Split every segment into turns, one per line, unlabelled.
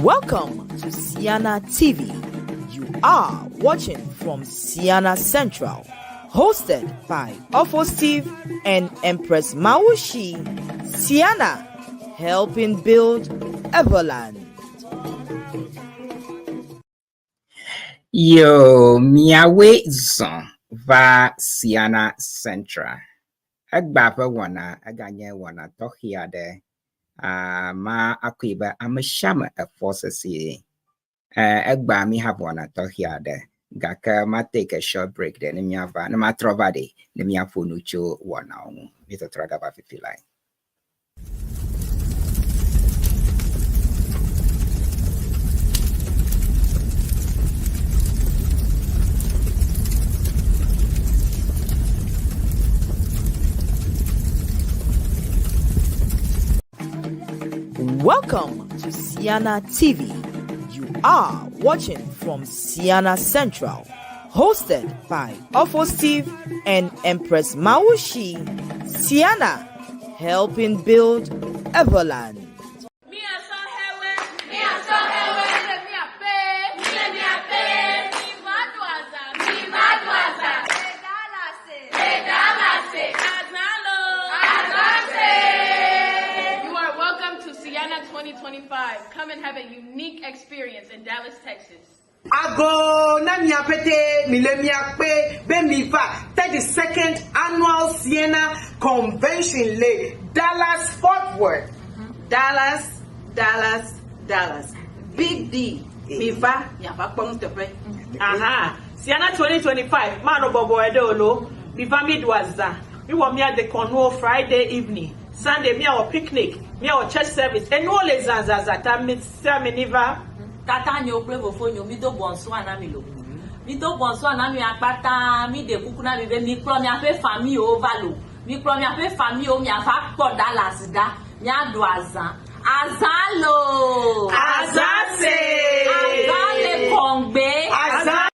Welcome to Ceana TV. You are watching from Ceana Central, hosted by Ofo Steve and Empress Mawushi. Ceana, helping build Everland.
Yo, miawe zon va Ceana Centra. Agbapa wana aganye wana tohiade. Ma akwiba amashama a forces here. Agba mi have wana tohiade. Gaka ma take a short break then mi ava na ma trovade na mi afonucho wana onu. Mito tragaba fifilai.
Welcome to Ceana TV. You are watching from Ceana Central, hosted by Ofo Steve and Empress Mawushi. Ceana, helping build Everland.
Ceana 2025. Come and have a unique experience in Dallas, Texas.
Ago na miapete milemiakpe bemiva 32nd annual Ceana Convention Le Dallas Fort Worth. Dallas. Big D. Miva nyapakpong tepe.
Aha. Ceana 2025. Mano bobo edolo. Miva midwaza. We want me at the Cornwall Friday evening. Sunday me our picnic. Me our church service. And all les zanzazata miniva.
Tata nyo prevo fonyo mi do bonso anamilo. Mi do bonso anami apata mi de kukuna mi be mi pro mi ape famille o valo. Mi pro mi ape famille o mi afa po Dallas da. Mi ado azan. Azalo.
Azase.
Azale kongbe.
Azan.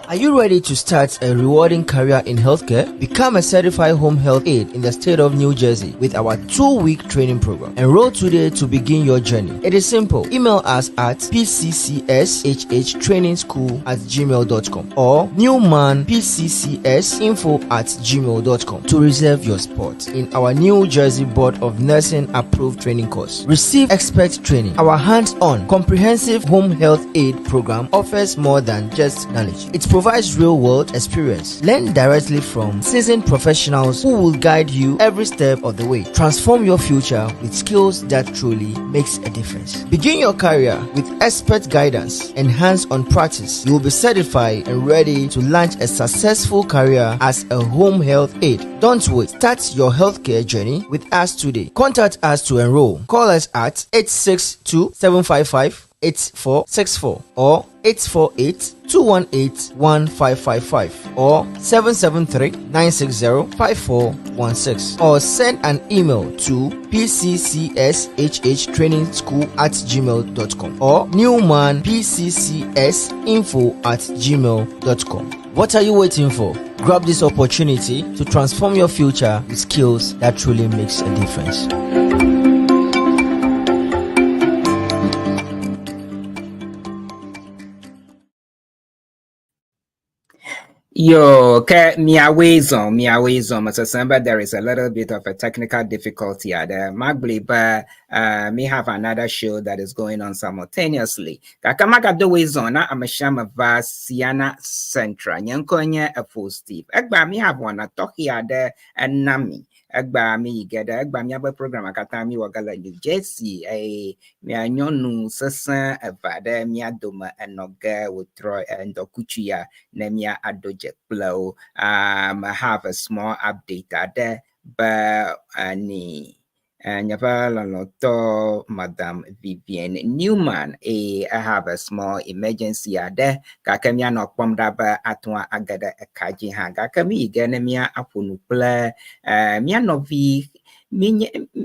Are you ready to start a rewarding career in healthcare? Become a certified home health aide in the state of New Jersey with our 2-week training program. Enroll today to begin your journey. It is simple. Email us at pccshhtrainingschool@gmail.com or NEWMAN-PCCS@gmail.com to reserve your spot in our New Jersey Board of Nursing approved training course. Receive expert training. Our hands-on comprehensive home health aid program offers more than just knowledge. It provides real-world experience. Learn directly from seasoned professionals who will guide you every step of the way. Transform your future with skills that truly makes a difference. Begin your career with expert guidance and hands-on practice. You will be certified and ready to launch a successful career as a home health aide. Don't wait. Start your healthcare journey with us today. Contact us to enroll. Call us at 862-755-8464 or 848-218-1555 or 773-960-5416 or send an email to pccshhtrainingschool@gmail.com or newman-pccs@gmail.com. What are you waiting for? Grab this opportunity to transform your future with skills that truly makes a difference.
Yo, miawe zone. Mr. Samba, there is a little bit of a technical difficulty there. Magli, but may have another show that is going on simultaneously. Kakamaka do zona amashama va Ceana Centra. Nyankonya a full Steve. Egba me have one a talkie there and nami. Egba me get egba me have program akatami wagala New Jersey. Me anyonu sasa evade me adoma enoga with Troy and Okuchia nemia adoje blow. I have a small update there, but Nyapala Madam VIVIAN Newman. I have a small emergency there. Kakamia no pomdaba atwa agada kaji hanga kami genemia apunupla mia novi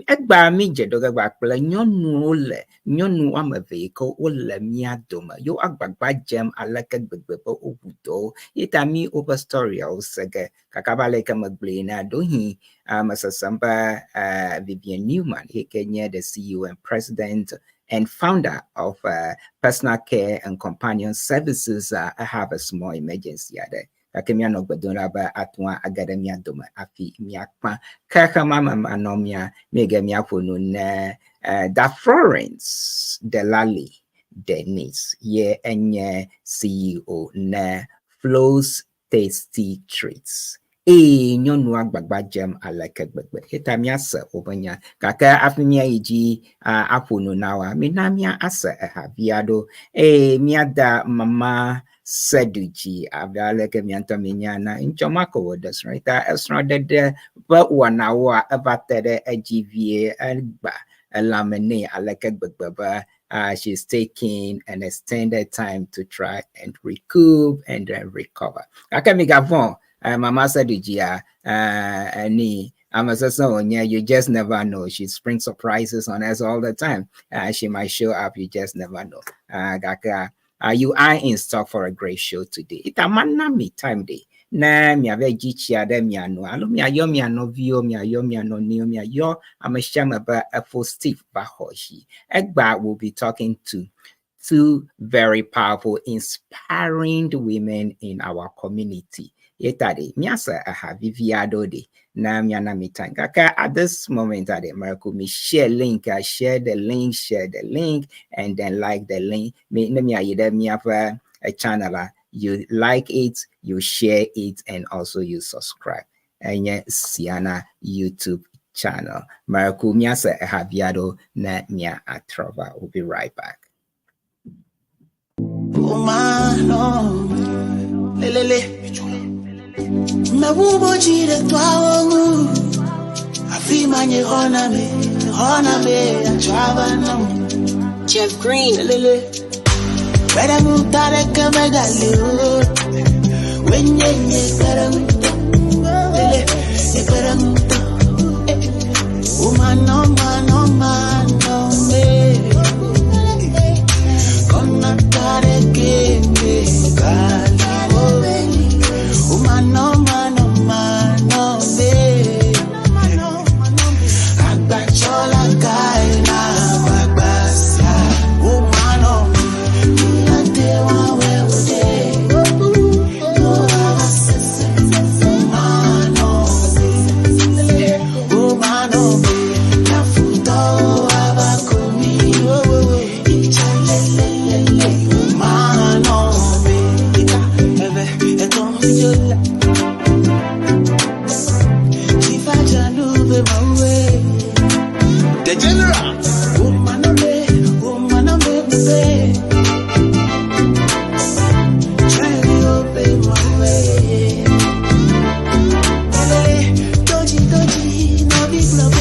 egba mi jedoga gba pele nyonu ameve ko ole mia doma yo agbagba jem alaka gbegbe po obudo itami over story o sege kakabale kamagble na dohi masasamba Vivian Newman he Kenya the CEO and president and founder of personal care and companion services. I have a small emergency there. Akemia no gbadona ba atwa agademia doma afi miakpa kaka mama anomia mega miafono na da Florence DELALI Denise ye enye CEO na Flows Tasty Treats nyonu agbagba jem alaka gbegbe hitamia sa obanya kaka afimia iji afono nawa minamia asa haviado miada mama Seduji avaleke mianta minyana inchomako wodas right extra but 1 hour abatere GVA alba lamene aleke gbegbe she's taking an extended time to try and recoup and then recover akemigavon mama Seduji ani you just never know. She springs surprises on us all the time. She might show up, you just never know. You are in stock for a great show today. Itamana me time day. Na mi ave jichia de mi ano. Alo mi ayo mi ano vio mi ayo mi ano neo mi ayo. I'm a shame about a full Steve Bahoshi. Egba will be talking to 2 very powerful, inspiring women in our community. Yetade miasa aha viviado de. Na miana mitanga at this moment at the America me share the link and then like the link me have a channel you like it, you share it, and also you subscribe and Ceana YouTube channel America miasa haviado na mia atrova. We'll be right back.
Mabubo jire twawo afimanye hona me atravano Jeff Green lele bera mutare kamegale wenye karamuta lele karamuta umano mano me konna tare kenge kali Mano me Agbachola kaina bagbasa Umano Ate wawe ude Umano Nafuto abakumi Ichalelelele Umano The general woman try to open my way. Doji, no big love.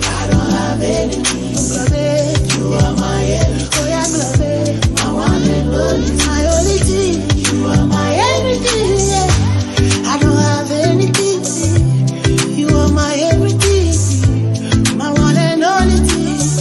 I don't have anything, love. You are my everything. Oh yeah, love. My one and only, my only thing. You are my everything. Yeah. I don't have anything. You are my everything. My one and only thing.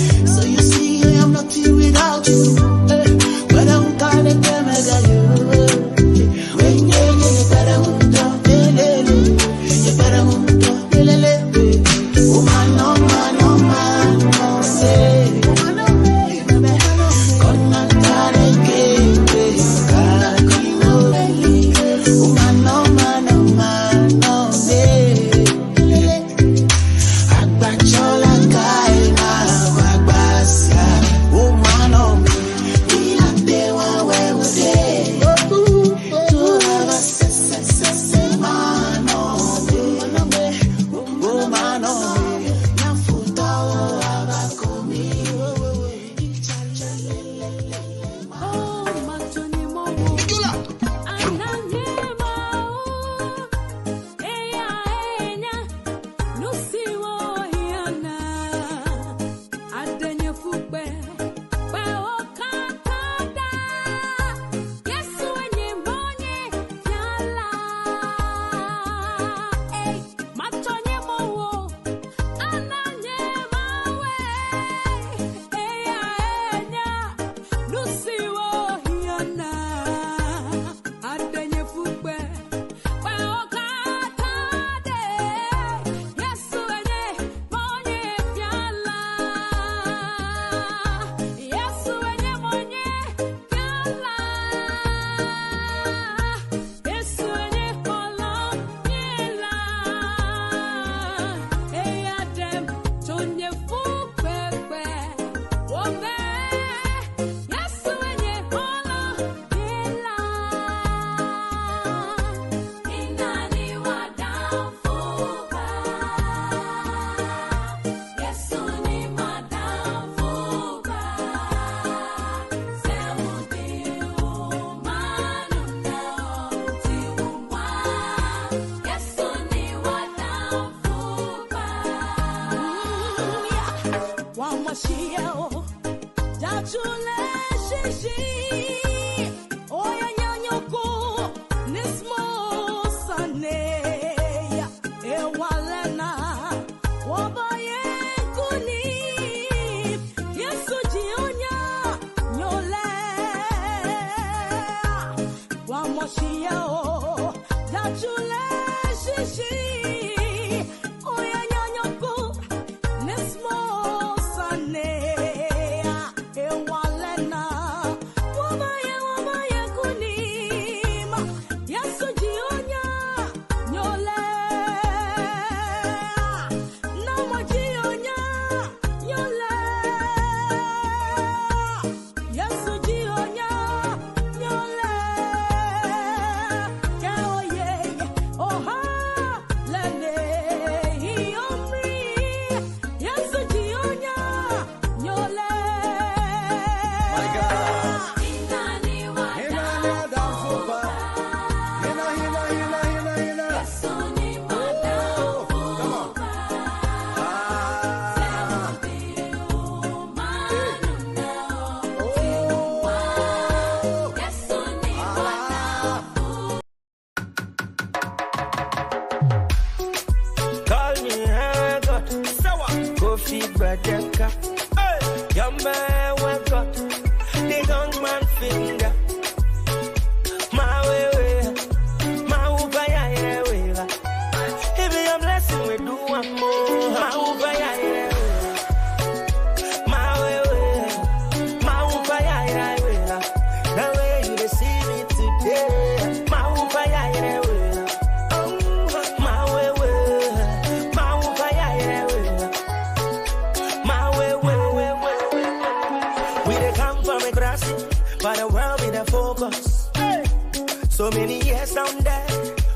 So many years down there,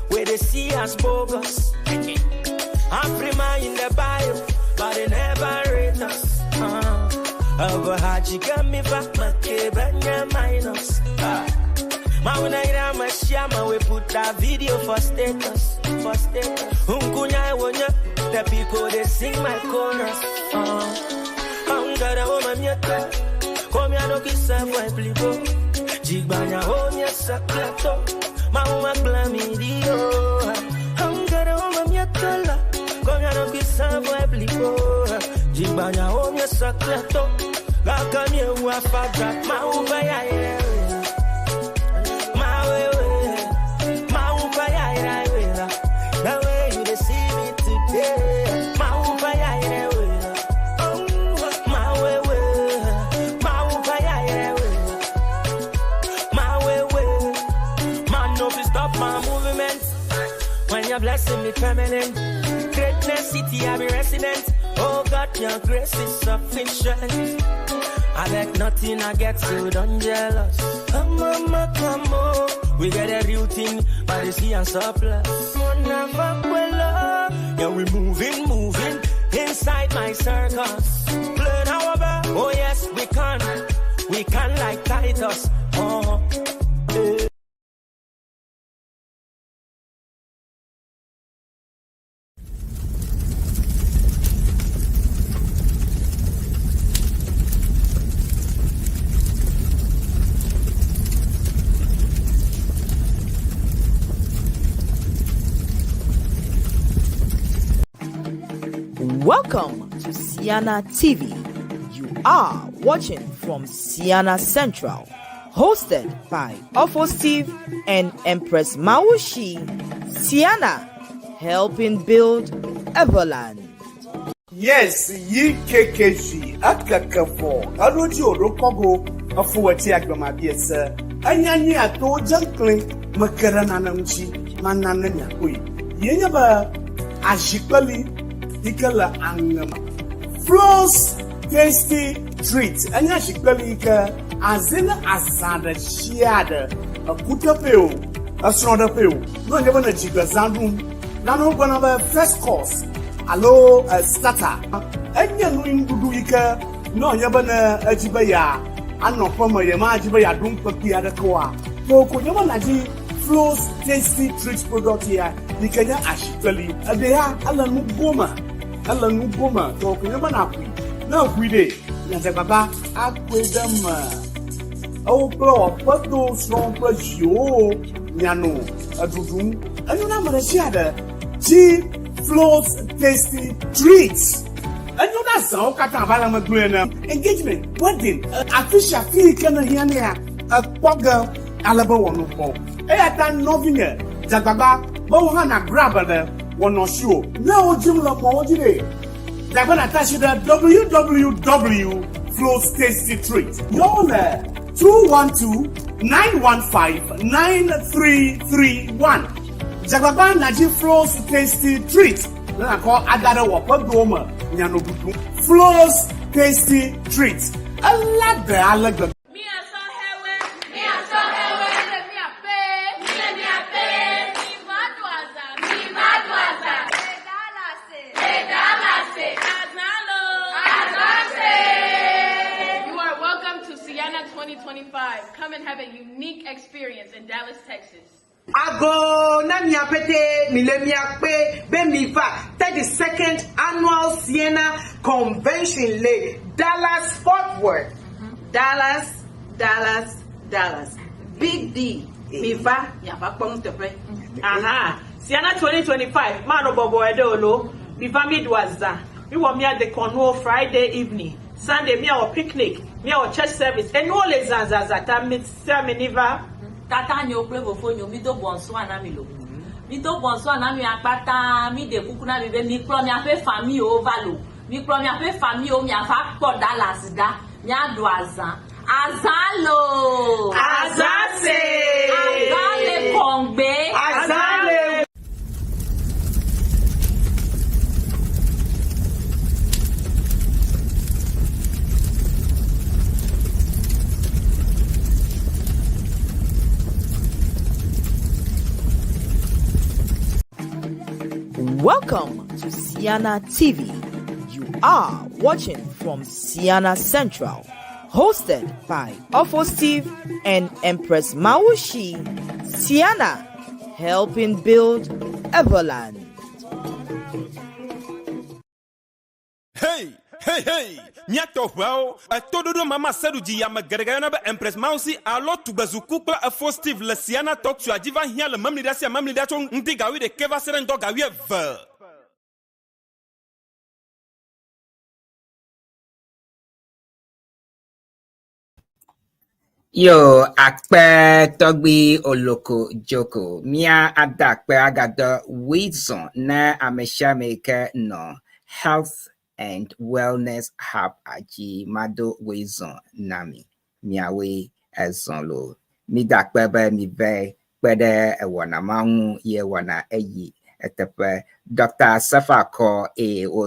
where they see us bogus. Afrima in the bio, but they never rate us. Over Haji got me back, my Kebanya minus. Mauna Mashama, we put that video for status. Unkunya wonya, the people they sing my chorus. I'm gonna woman yet. Come here, no kiss up, my plibo. Jigbanya honya saklato, mauma glamidio. I'm gonna woman yet. Come here, no kiss up, my plibo. Jigbanya honya saklato, lakamye wafadra, mauba ya ya. The way you see me today, my when you're blessing me permanent, greatness city I be resident. Oh God, your grace is sufficient. I beg nothing, I get so done jealous. Come on, we get a real thing, but it's here and surplus. Yeah, we moving inside my circus. Learn however, oh yes, we can like Titus. Oh, yeah.
Welcome to Ceana TV. You are watching from Ceana Central, hosted by Awful Steve and Empress Mawushi. Ceana, helping build Everland.
Yes, ye KKG at Kakafo. I don't you Rokogo of what Yakama, yes, sir. Anyani at all junkling, Makaranamchi, Manananya. Yenaba Ashikali. Ikala angama Floss tasty treat anya shikalika azina azada shiada akuta peo asroda peo no never na jiga zandum na no gonna be first course allo starter anya no indudu ika no nyaba na ajiba ya anopa ma ya ma ajiba ya dum papi ada kwa ko nyaba na ji Floss tasty treat product here nikanya ashikali adeya ala no goma to kunyama na kwi na kwi de na se baba akwedama o pro photo strong plus yo nyano adudum anu na marasiada G flows tasty treats anu na sa o kata bala magbrena engagement wedding official fee kana hiania akwaga alaba wono po ta novinga jagaba bo hana grabada wono show na o jimla mo ojire jagaba na tashida www.flowstastytreat yona 212-915-9331 jagaba na G flows tasty treat na ko agara wo podoma nyano butu flows tasty treat alaga
Ceana 2025. Come and have a unique experience in Dallas, Texas.
Ago na miapete milemiakpe bemiva 32nd annual Ceana Convention le Dallas Fort Worth. Dallas. Big D. Miva yapa pong tepe.
Aha. Ceana 2025. Mano bobo edolo. Miva midwaza. We want me at the Cornwall Friday evening. Sunday me our picnic. Me our church service. And all les zanzazata miniva.
Tata nyo prevo fonyo mi do bonso anamilo. Mi do bonso anami akpata mi de kukuna mi be mi pro mi ape famille o valo. Mi pro mi ape famille o mi afa po Dallas da. Mi ado azan. Azalo.
Azase.
Azale kongbe.
Azale.
Welcome to Ceana TV. You are watching from Ceana Central, hosted by Steve and Empress Mawushi. Ceana, helping build Everland.
Hey! Miato well, a todo mama seduji ya magaragana ba Empress Mausi alo tubazukukla a Steve le Ceana talk to ajiva here le mamli dacho ndiga wi de keva seren doga wi ever.
Yo, akpe togbi oloko joko. Mia adakpe agada wizon na amesha make no health and wellness hub aji mado wizon nami. Miawe ezonlo. Mi dakpe be mi ve kwede wana maungu ye wana eyi etepe. Dr. Safako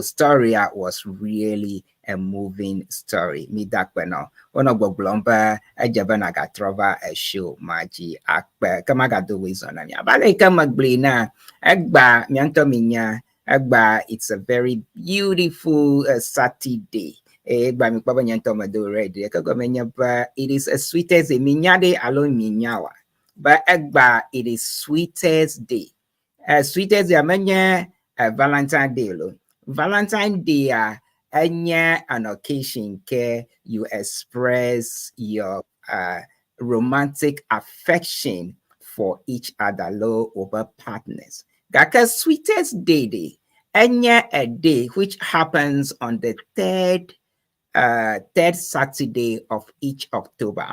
story was really a moving story. Mi dakpe no. Ono gbogbomba ejabana gatrova a show maji akpe kama gado wizon ami abale kama blina egba mianto minya egba. It's a very beautiful Saturday egba mi kwaba nyanto mado ready kago menya ba it is as sweet as a minyade alone minyawa but egba it is sweetest day as sweet as the menya Valentine Day lo Valentine Day an occasion where you express your romantic affection for each other, low over partners. Gaka sweetest day, a day which happens on the third Saturday of each October.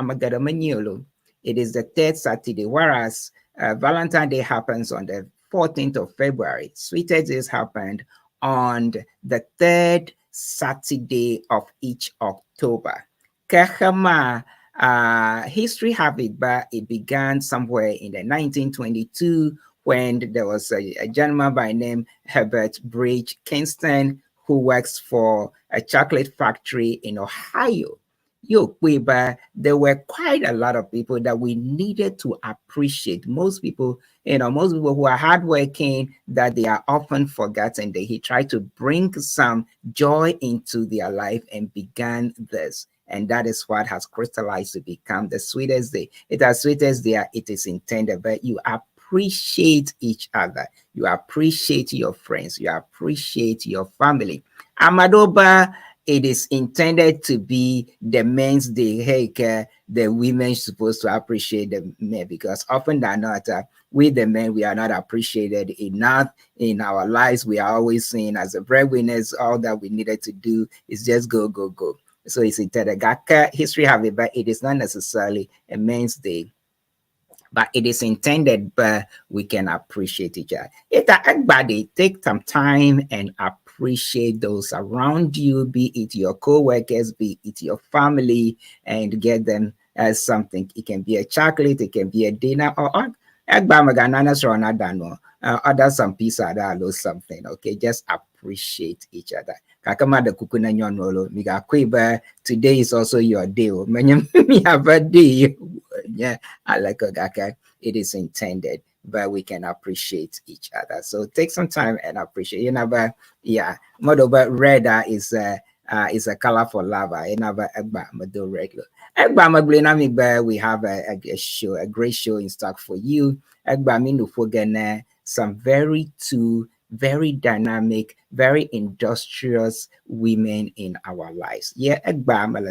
It is the third Saturday, whereas Valentine's Day happens on the 14th of February. Sweetest days happened on the third Saturday of each October. Kahama history have it, but it began somewhere in the 1922 when there was a gentleman by name Herbert Bridge Kingston who works for a chocolate factory in Ohio. But there were quite a lot of people that we needed to appreciate. Most people who are hardworking, that they are often forgotten. That he tried to bring some joy into their life and began this. And that is what has crystallized to become the sweetest day. It is sweetest day it is intended, but you appreciate each other. You appreciate your friends. You appreciate your family. Amadoba it is intended to be the men's day. Hey, the women supposed to appreciate the men, because often than not, we the men, we are not appreciated enough in our lives. We are always saying as a breadwinners, all that we needed to do is just go, go, go. So it's intended. History have it, but it is not necessarily a men's day. But it is intended, but we can appreciate each other. Everybody take some time and appreciate those around you, be it your co-workers, be it your family, and get them as something. It can be a chocolate, it can be a dinner, or other some pizza that or something. Okay, just appreciate each other. Today is also your day. Me have a day. Yeah, I like it. It is intended, but we can appreciate each other. So take some time and appreciate. You know, but yeah, but red is a color for lava. You know, but regular. We have a great show in stock for you. Some very dynamic, very industrious women in our lives. Yeah,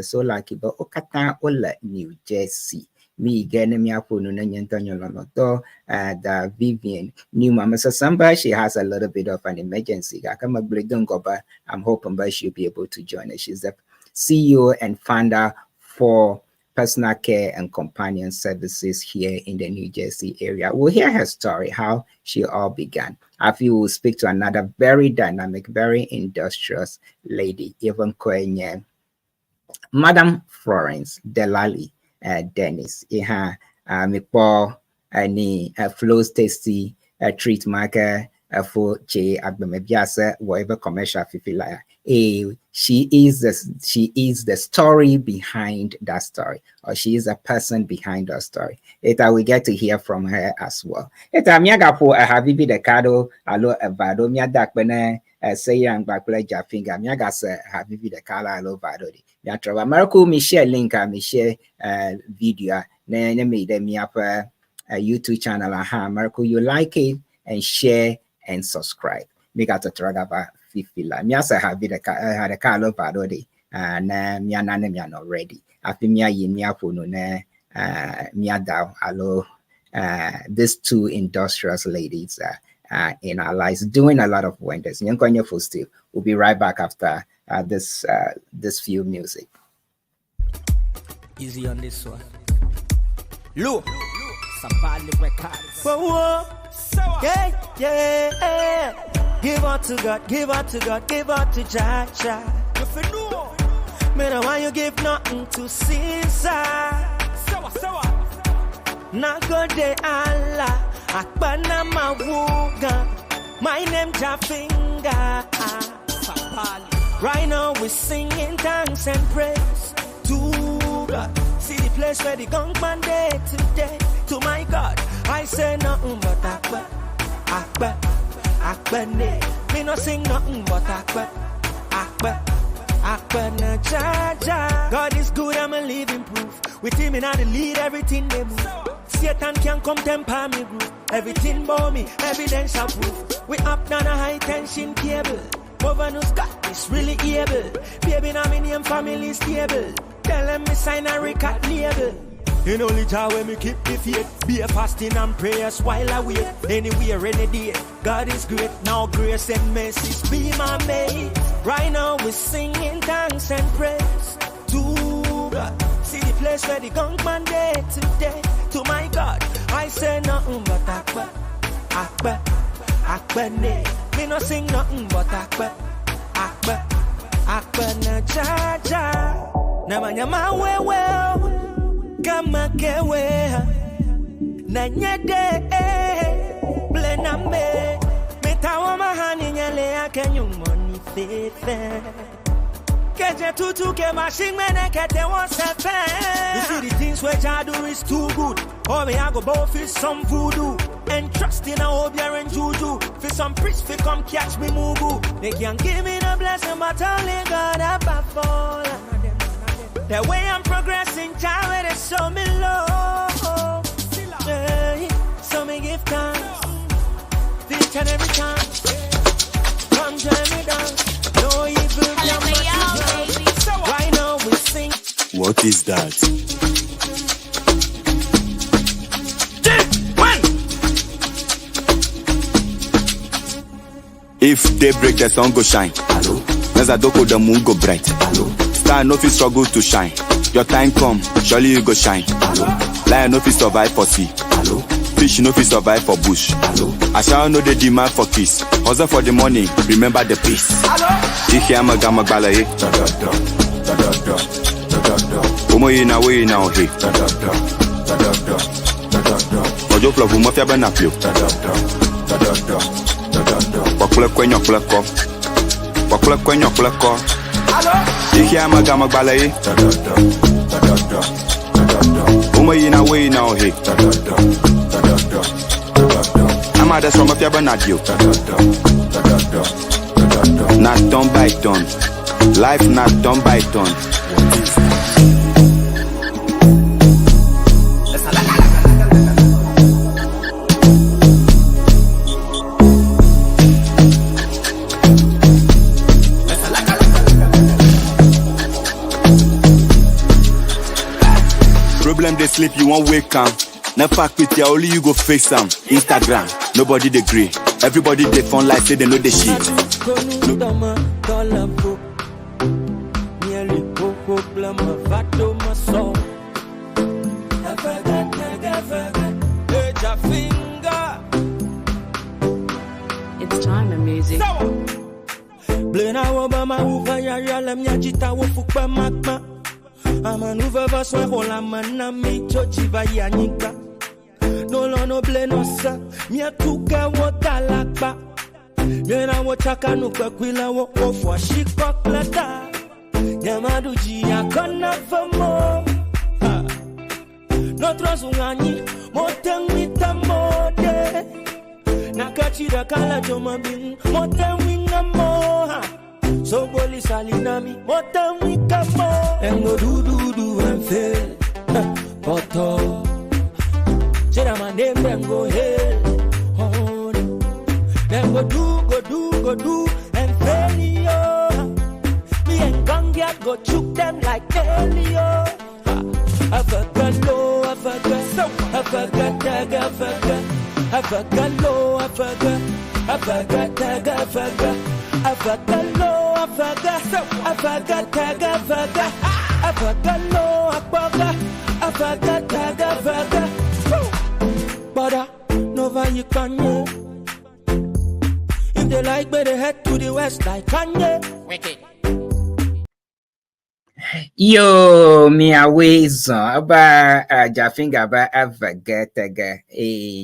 so like Okata Ola, New Jersey. Me getting me up on the VIVIAN NEWMAN. So somebody, she has a little bit of an emergency. I'm hoping but she'll be able to join us. She's the CEO and founder for personal care and companion services here in the New Jersey area. We'll hear her story, how she all began. After you will speak to another very dynamic, very industrious lady, even Kwenye, Madam Florence DELALI. Dennis, Mipo, any flows tasty treat marker for J Agbemebiasa, whatever commercial fifilaya. She is the story behind that story, or she is a person behind that story. We get to hear from her as well. Miagapo Habibi the Cado, alo Avado, Miadakbene, say young backplay Jaffinger, Miagas Habibi the Kala, alo Vadodi. Marco, me share link, me share video. Then me up a YouTube channel. Marco, you like it and share and subscribe. Me got to tragaba fifila. Me also have the had a car of already. Na me anane me not ready. Afi me ayi me apono ne me adao alo. These two industrious ladies in our lives doing a lot of wonders. Nyankonye for still. We'll be right back after this few music.
Easy on this one. Look, some bad records. Whoa, yeah. Give out to God, give out to God, give out to Jah. If you know, me no want you give nothing to Caesar. Not good day Allah, Akbana Mawuga. My name Jaffinger. Right now we're singing thanks and praise to God. See the place where the gong man day today. To my God, I say nothing but Akbar, me no sing nothing but Akbar, na Jah. God is good, I'm a living proof. With him in the lead, everything they move. Satan can come temper me group. Everything about me, evidence of proof. We up down a high tension cable. Governor Scott is really able. Baby, now me name family stable. Tell them me sign a record label. In only Jah when me keep the faith. Be a fasting and prayers while I wait. Anywhere, any day. God is great. Now grace and mercy be my mate. Right now we singing thanks and praise to God. See the place where the gong man day today. To my God, I say nothing but Akbar, me no sing nothing but Akbar, na Jah. Nyama wewe, kama kewe, na nyede, blena me, metawa mahani nyale yake nyumoni fefe. Keje tutu ke machine mene kete wasefe. You see the things which I do is too good. Oh me I go both for some voodoo. And trust in a obier and juju. For some priest fi come catch me mugu. They can't give me the blessing but only God above all. The way I'm progressing, child, it show me love. So me give thanks. Each and every time. Come join me down. No evil can
What is that? If they break, the sun go shine. Hello. Nazadoko, the moon go bright. Hello. Star no fit struggle to shine. Your time come, surely you go shine. Hello. Lion no fit survive for sea. Hello. Fish no fit survive for bush. Hello. I shall know the demand for kiss. Hustle for the money, remember the peace. Hello. Omo yina we yina ohe. Ojo plug mafia benapio. Wakule kwenyo ko. Diki amagama balaye. Omo yina we yina ohe. Amada so mafia benadio. Not done by done. Life not done by done. Problem they sleep, you won't wake up. Never fuck with you, only you go face them. Instagram, nobody they agree. Everybody they fun like say they know the shit.
It's time and music.
I'm a nouvelle version pour la manami chochi bayanika. No lo no blenosa, mia tuka wotalakba. Mena wochaka nuka kwila wo ofwa shikoklata. Nyamadu jia kona famo. Notre zungani, motengwita mode. Nakachira kala joma bing, motengwinga moha. So boli salinami, motengwika mo. And go do and fail. Poto. Say that my name then go hell. Oh, then go do and fail yo. Me and Gangia go choke them like Elio. Afaga low, afaga tag, afaga low, afaga tag, afaga low, afaga tag, afaga low, afaga tag, afaga. Bada, Nova you Kanye. If they like, better head to the west like Kanye. Wicked.
Yo, mi awezo aba Jafinga ba avagetaga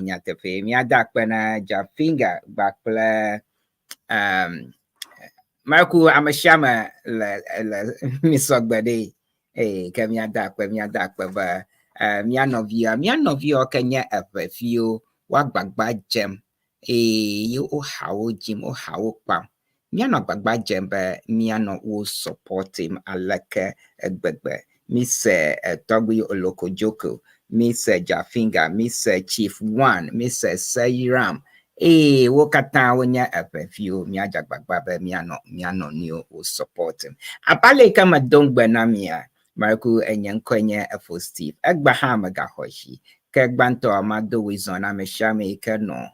nyatepe mi adakpana Jafinga bakpla Marku amashama la misogbade kemi adakpa ba mi anovio kenya afio wagbagba jem you o hawo jim o hawo pam Miano bagba jembe miano will support him aleke egbegbe. Miss Togui Oloko Joko, Miss Jafinga, Miss Chief One, Miss Sairam. Wokata wenya few miaja bagba miano new will support him. Apale kama dongbe na mia Marku enyankwenye efo Steve. Egbahama gahoshi. Kegbanto amado wizona meshame ikeno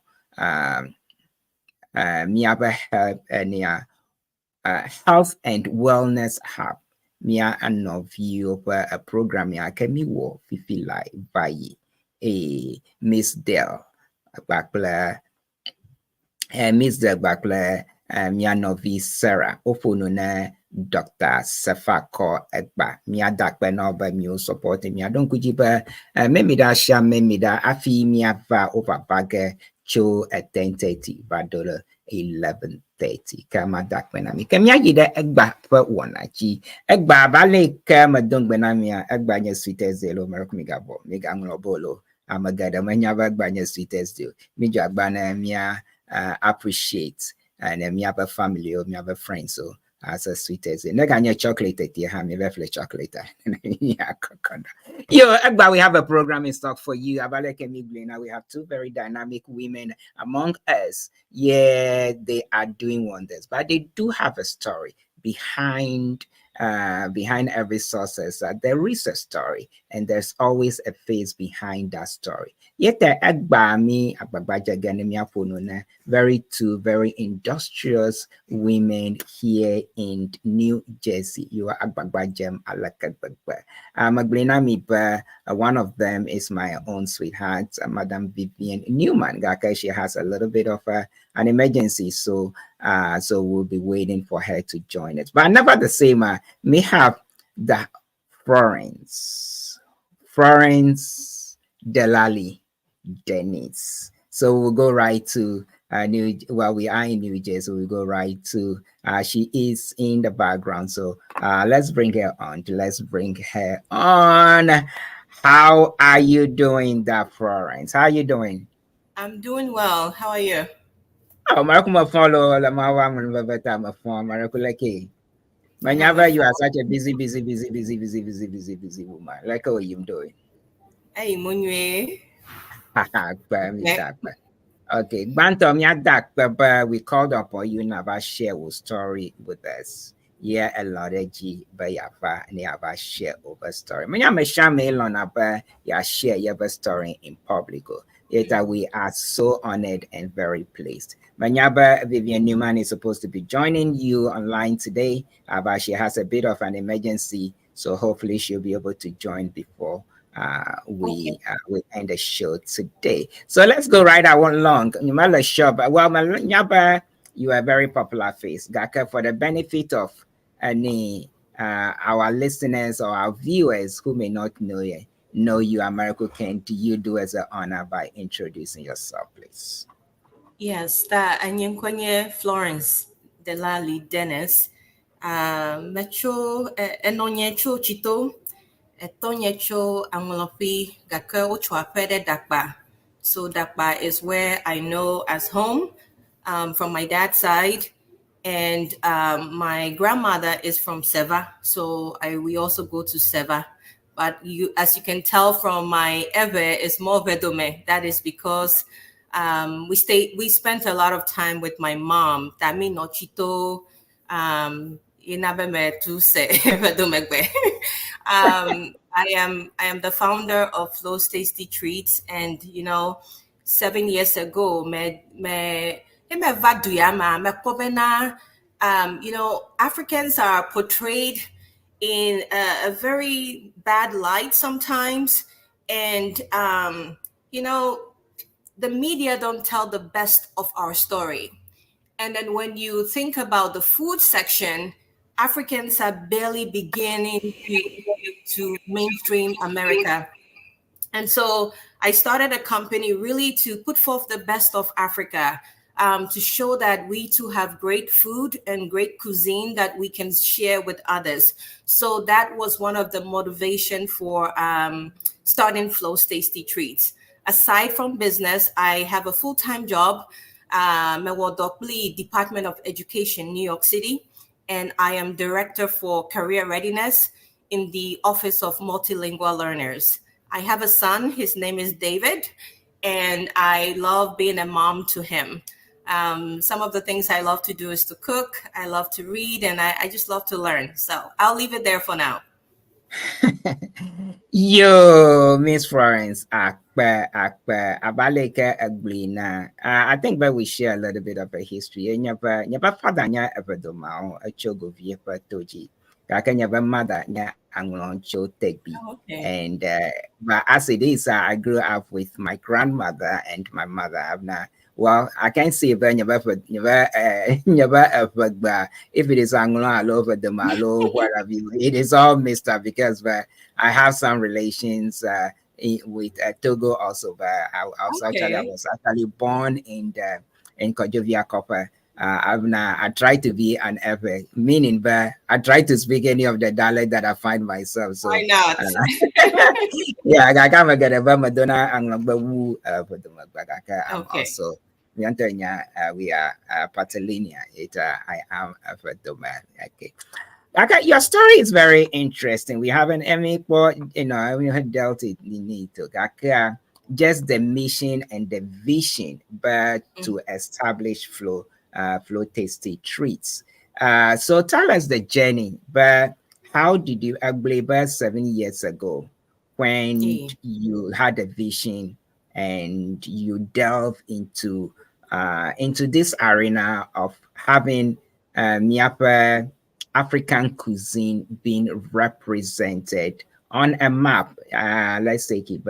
Miaba Health and Wellness Hub. Mia anovio a program ya kemi wo fifi lai bayi Miss Del Bakla Miss Del Bakla mia novi Sarah ofono na Dr. Sefako Egba mia dakba na oba mi o support mi adon kujiba memida sha memida afi mia va over bage cho at 10:30 $11:30 kama dakbena mi kemia gida egba fa wonachi egba bale kama dongbena mi egba nya sweetest zelo marok mi gabo mi ganglo bolo amagada manya egba nya sweetest deal mi jagba na mi appreciate and mi have a family or mi have a friend so as a sweetest nega nya chocolate ti ha mi vefle chocolate yeah kokona Yo, Agba, we have a program in stock for you. Abaleke Miglina, we have two very dynamic women among us. Yeah, they are doing wonders, but they do have a story behind every success, there is a story, and there's always a face behind that story. Yet very two very industrious women here in New Jersey. You are Agbagbagem Alakagbagba. One of them is my own sweetheart, Madam Vivian Newman. Gaka, she has a little bit of an emergency, so we'll be waiting for her to join us. But never the same, may have the Florence DELALI Dennis. So we'll go right to we are in New Jersey, so we'll go right to she is in the background. So let's bring her on. How are you doing, that Florence? How are you doing?
I'm doing well. How are you?
Oh, Marco follow la mawa better my phone, Marco like whenever you are such a busy woman. Like how are you doing?
Hey, Munye.
Okay, Bantam Yadak, but we called upon you never share a story with us. Yeah, a lot of G by Yafa and Yava share over story. When I'm a shamil on a ya share your story in public. Yet we are so honored and very pleased. Manyaba Vivian Newman is supposed to be joining you online today, but she has a bit of an emergency, so hopefully she'll be able to join before we end the show today. So let's go right along. Well, you are a very popular face. Gaka, for the benefit of any our listeners or our viewers who may not know you, American Ken, do you do as an honor by introducing yourself, please?
Yes, that Anyenkwenye Florence DELALI Dennis. Metro Enonyecho Chito. Etonyecho Angolopi Gaka Ochwapede Dakba. So Dakba is where I know as home from my dad's side. And my grandmother is from Seva. So we also go to Seva. But as you can tell from my Eve, it's more Vedome. That is because we spent a lot of time with my mom. Tami Nochito, Inabeme to say Vedomegbe. I am the founder of Flo's Tasty Treats, and 7 years ago, Africans are portrayed in a very bad light sometimes, and the media don't tell the best of our story. And then when you think about the food section, Africans are barely beginning to mainstream America. And so I started a company really to put forth the best of Africa, to show that we too have great food and great cuisine that we can share with others. So that was one of the motivation for starting Flo's Tasty Treats. Aside from business, I have a full-time job, Department of Education, New York City, and I am Director for Career Readiness in the Office of Multilingual Learners. I have a son, his name is David, and I love being a mom to him. Some of the things I love to do is to cook, I love to read, and I just love to learn. So I'll leave it there for now.
Yo, Miss Florence, Abaleke Aglina. I think that we share a little bit of a history. And your father, Evedoma, a chogo viepa toji. Kakanya mother, Anglon Cho Tegbi. And but as it is, I grew up with my grandmother and my mother. Well, I can't say if it is Anglon all over the Malo, whatever, it is all mixed up because I have some relations with Togo also, but I was actually born in Kojovia Copper. I try to be an ever, meaning, but I try to speak any of the dialect that I find myself. So
why not?
Yeah, I can't get a Madonna and Wu for the Magaka. Also, we are patrilinear. I am a Fedoma. Okay. Your story is very interesting. We haven't we had dealt it in to just the mission and the vision, but to establish Flo Tasty Treats. So tell us the journey, but how did you actually, about 7 years ago, when you had a vision and you delve into this arena of having Miapa African cuisine being represented on a map, let's take it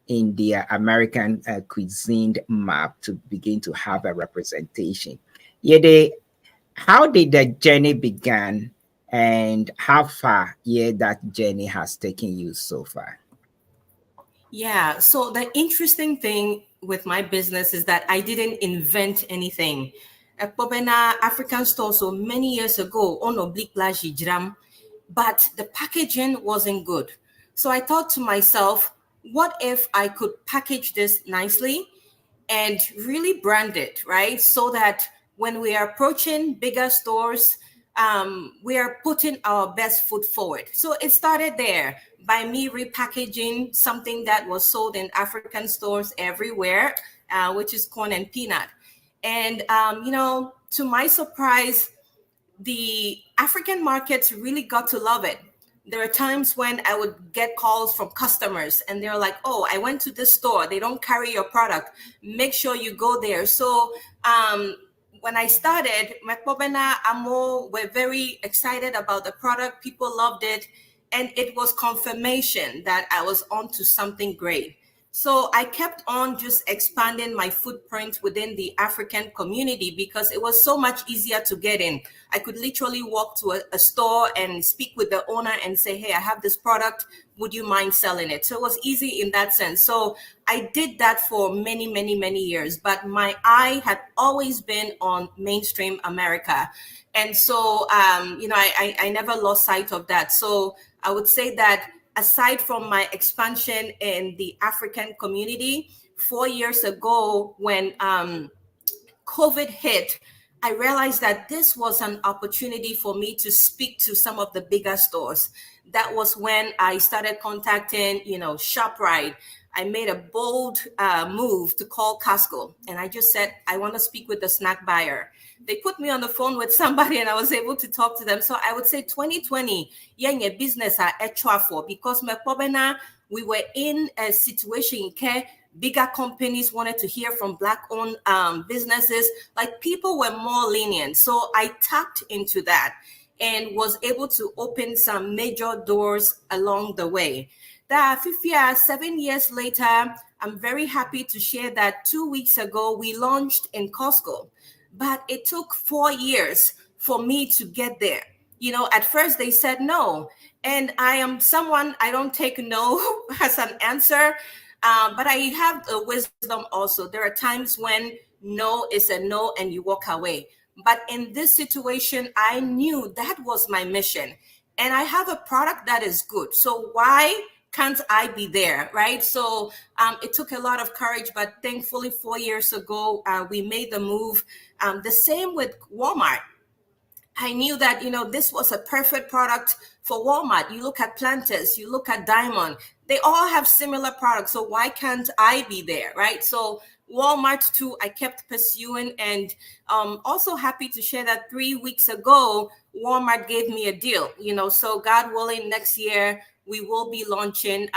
in the American cuisine map to begin to have a representation. Yeah, how did the journey begin and how far that journey has taken you so far?
Yeah, so the interesting thing with my business is that I didn't invent anything. Popena African store so many years ago on oblique jram, but the packaging wasn't good. So I thought to myself, what if I could package this nicely and really brand it, right? So that when we are approaching bigger stores, we are putting our best foot forward. So it started there by me repackaging something that was sold in African stores everywhere, which is corn and peanut. And, to my surprise, the African markets really got to love it. There are times when I would get calls from customers and they're like, oh, I went to this store. They don't carry your product. Make sure you go there. So when I started, Mekbobena Amo were very excited about the product. People loved it. And it was confirmation that I was onto something great. So I kept on just expanding my footprint within the African community because it was so much easier to get in. I could literally walk to a store and speak with the owner and say, hey, I have this product. Would you mind selling it? So it was easy in that sense. So I did that for many, many, many years. But my eye had always been on mainstream America. And so, I never lost sight of that. So I would say that aside from my expansion in the African community, 4 years ago when COVID hit, I realized that this was an opportunity for me to speak to some of the bigger stores. That was when I started contacting, ShopRite. I made a bold move to call Costco. And I just said, I want to speak with the snack buyer. They put me on the phone with somebody and I was able to talk to them. So I would say 2020, yeah, business are extra for because we were in a situation where bigger companies wanted to hear from Black-owned businesses. Like people were more lenient. So I tapped into that and was able to open some major doors along the way. That 7 years later, I'm very happy to share that 2 weeks ago, we launched in Costco, but it took 4 years for me to get there. At first they said no, and I am someone, I don't take no as an answer, but I have a wisdom also. There are times when no is a no and you walk away. But in this situation, I knew that was my mission. And I have a product that is good. So why can't I be there, right? So it took a lot of courage, but thankfully 4 years ago, we made the move. The same with Walmart. I knew that, this was a perfect product for Walmart. You look at Planters, you look at Diamond, they all have similar products. So why can't I be there, right? So Walmart too, I kept pursuing, and also happy to share that 3 weeks ago, Walmart gave me a deal, so God willing, next year, we will be launching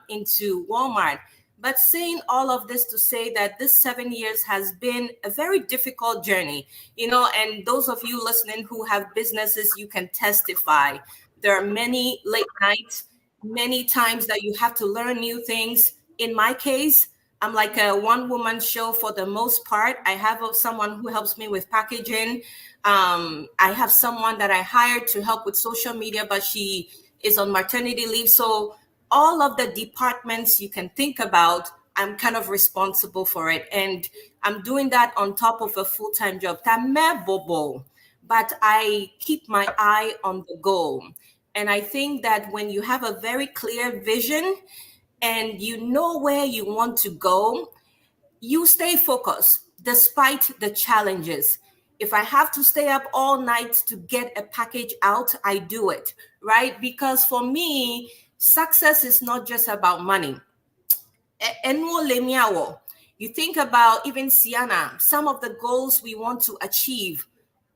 into Walmart. But saying all of this to say that this 7 years has been a very difficult journey, and those of you listening who have businesses, you can testify. There are many late nights, many times that you have to learn new things. In my case, I'm like a one-woman show for the most part. I have someone who helps me with packaging. I have someone that I hired to help with social media, but she is on maternity leave. So all of the departments you can think about, I'm kind of responsible for it. And I'm doing that on top of a full-time job. But I keep my eye on the goal. And I think that when you have a very clear vision and you know where you want to go, you stay focused despite the challenges. If I have to stay up all night to get a package out, I do it, right? Because for me, success is not just about money. You think about even Ceana, some of the goals we want to achieve,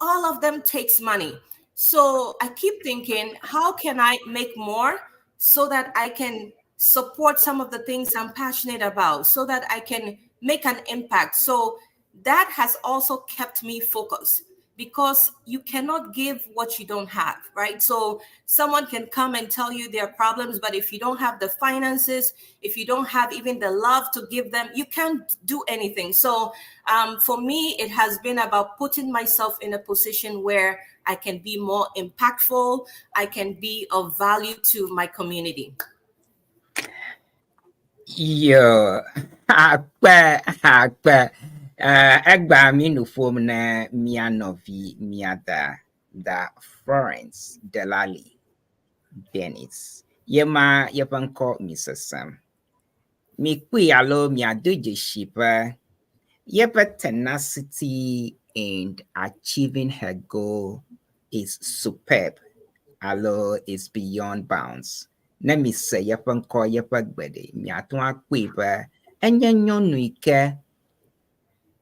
all of them takes money. So I keep thinking, how can I make more so that I can support some of the things I'm passionate about, so that I can make an impact? So that has also kept me focused, because you cannot give what you don't have, right? So someone can come and tell you their problems, but if you don't have the finances, if you don't have even the love to give them, you can't do anything. So for me, it has been about putting myself in a position where I can be more impactful, I can be of value to my community.
Yo, agba mi no form na mia novi mia da Florence DELALI Dennis. Yema yepanko Mr. Sam. Mi kuyalo mi adoje shipa. Yepa tenacity and achieving her goal is superb. Alo is beyond bounds. Let me say yepanko yepagbede mi atwa kwipa. Enye nyonu ike.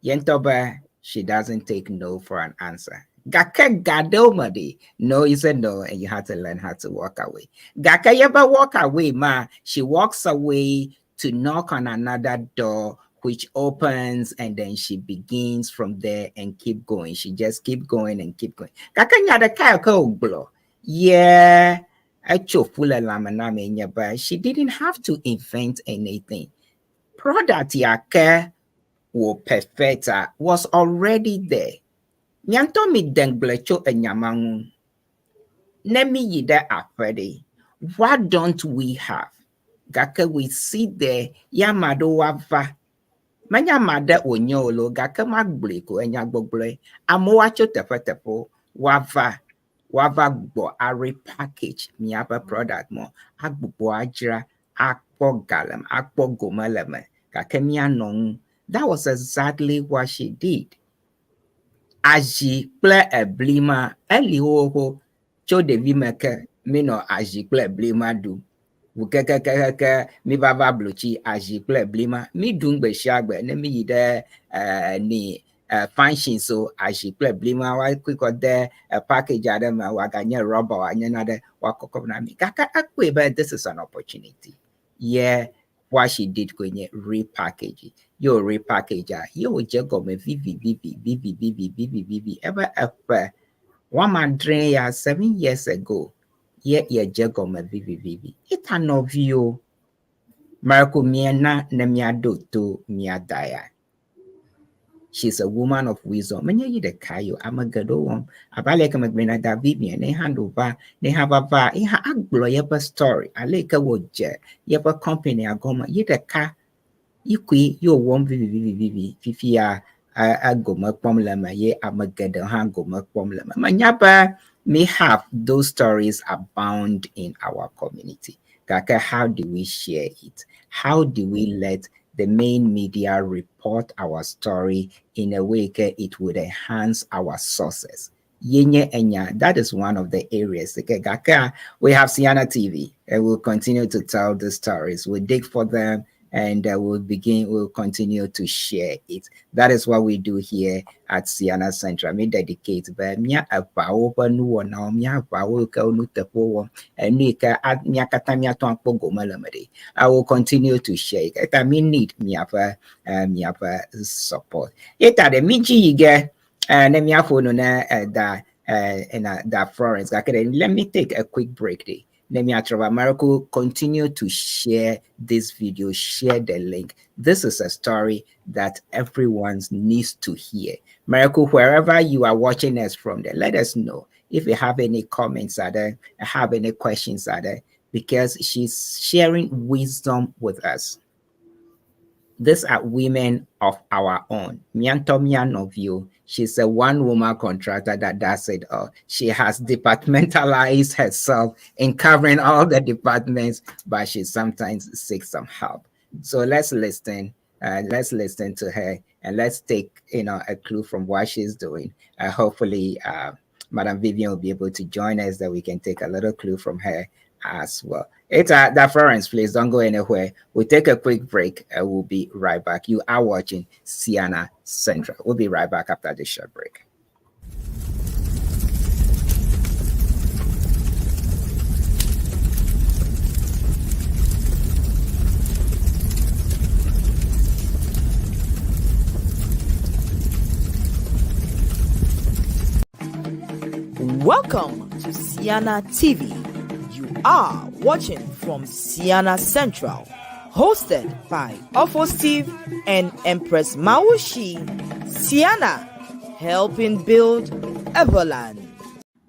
Yentoba, she doesn't take no for an answer. Gaka gadomadi. No is a no, and you have to learn how to walk away. Gaka yeba walk away, ma. She walks away to knock on another door, which opens, and then she begins from there and keep going. She just keep going and keep going. Gaka nyada kaya blow. Yeah. But she didn't have to invent anything. Product yake perfecta was already there. Nyanto mi dengblecho enyamangu. Nemi yide afedi. What don't we have? Gaka we see there yamado wava. Manyamada onyolo gaka magbleko enyagbogle. Amowacho tepo wava. Wava gbo a repackage miapa product mo. Agbo ajra akpo galem akpo gomaleme. Gaka mianong. That was exactly what she did. Aji ple blima elihoho cho devi meke mino aji ple blima du. Wukeke mi baba blochi aji ple blima mi dungbe shagbe ne mi yide ni function so aji ple blima wa quick there package adem waganye rubber anyanade wakoko na mi kaka akwe, but this is an opportunity. Yeah. What she did kwenye repackage it. Yo repackage yo jego me vivi ever one man drain ya 7 years ago. Yeah jego me vivi it an of you Marco miena ne miado to miadaya. She's a woman of wisdom. Many you the kayo amagado abaleka magbena da VIVIAN ne hand over ne have a va in her aglo yepa story aleka woje yepa company agoma you the ka ikwi yo won vivi fifia agoma pomlema ye amagado hangoma pomlema manyaba may have those stories abound in our community. Kaka, how do we share it? How do we let the main media report our story in a way that it would enhance our sources? Yenye enya, that is one of the areas. We have Ceana TV, and we'll continue to tell the stories. We'll dig for them, and we'll continue to share it. That is what we do here at Ceana Centra. Me dedicate, but mia apawo panu na mia apawo ka unu tepo and nika at mia kata mia to akpogo malamade. I will continue to share it. I mean need miapa support. Yeta de miji yige na mia phone na da Florence. Let me take a quick break there. Let me Marco continue to share this video, share the link. This is a story that everyone needs to hear. Marco, wherever you are watching us from there, let us know if you have any comments out there, have any questions out there, because she's sharing wisdom with us. These are women of our own. Miantomian of you. She's a one-woman contractor that does it all. She has departmentalized herself in covering all the departments, but she sometimes seeks some help. So let's listen. Let's listen to her, and let's take a clue from what she's doing. Hopefully, Madam Vivian will be able to join us, that we can take a little clue from her as well. It's that Florence, please don't go anywhere. We'll take a quick break and we'll be right back. You are watching Ceana Centra. We'll be right back after this short break.
Welcome to Ceana TV. You are watching from Ceana Central, hosted by Steve and Empress Maushi. Ceana, helping build Everland.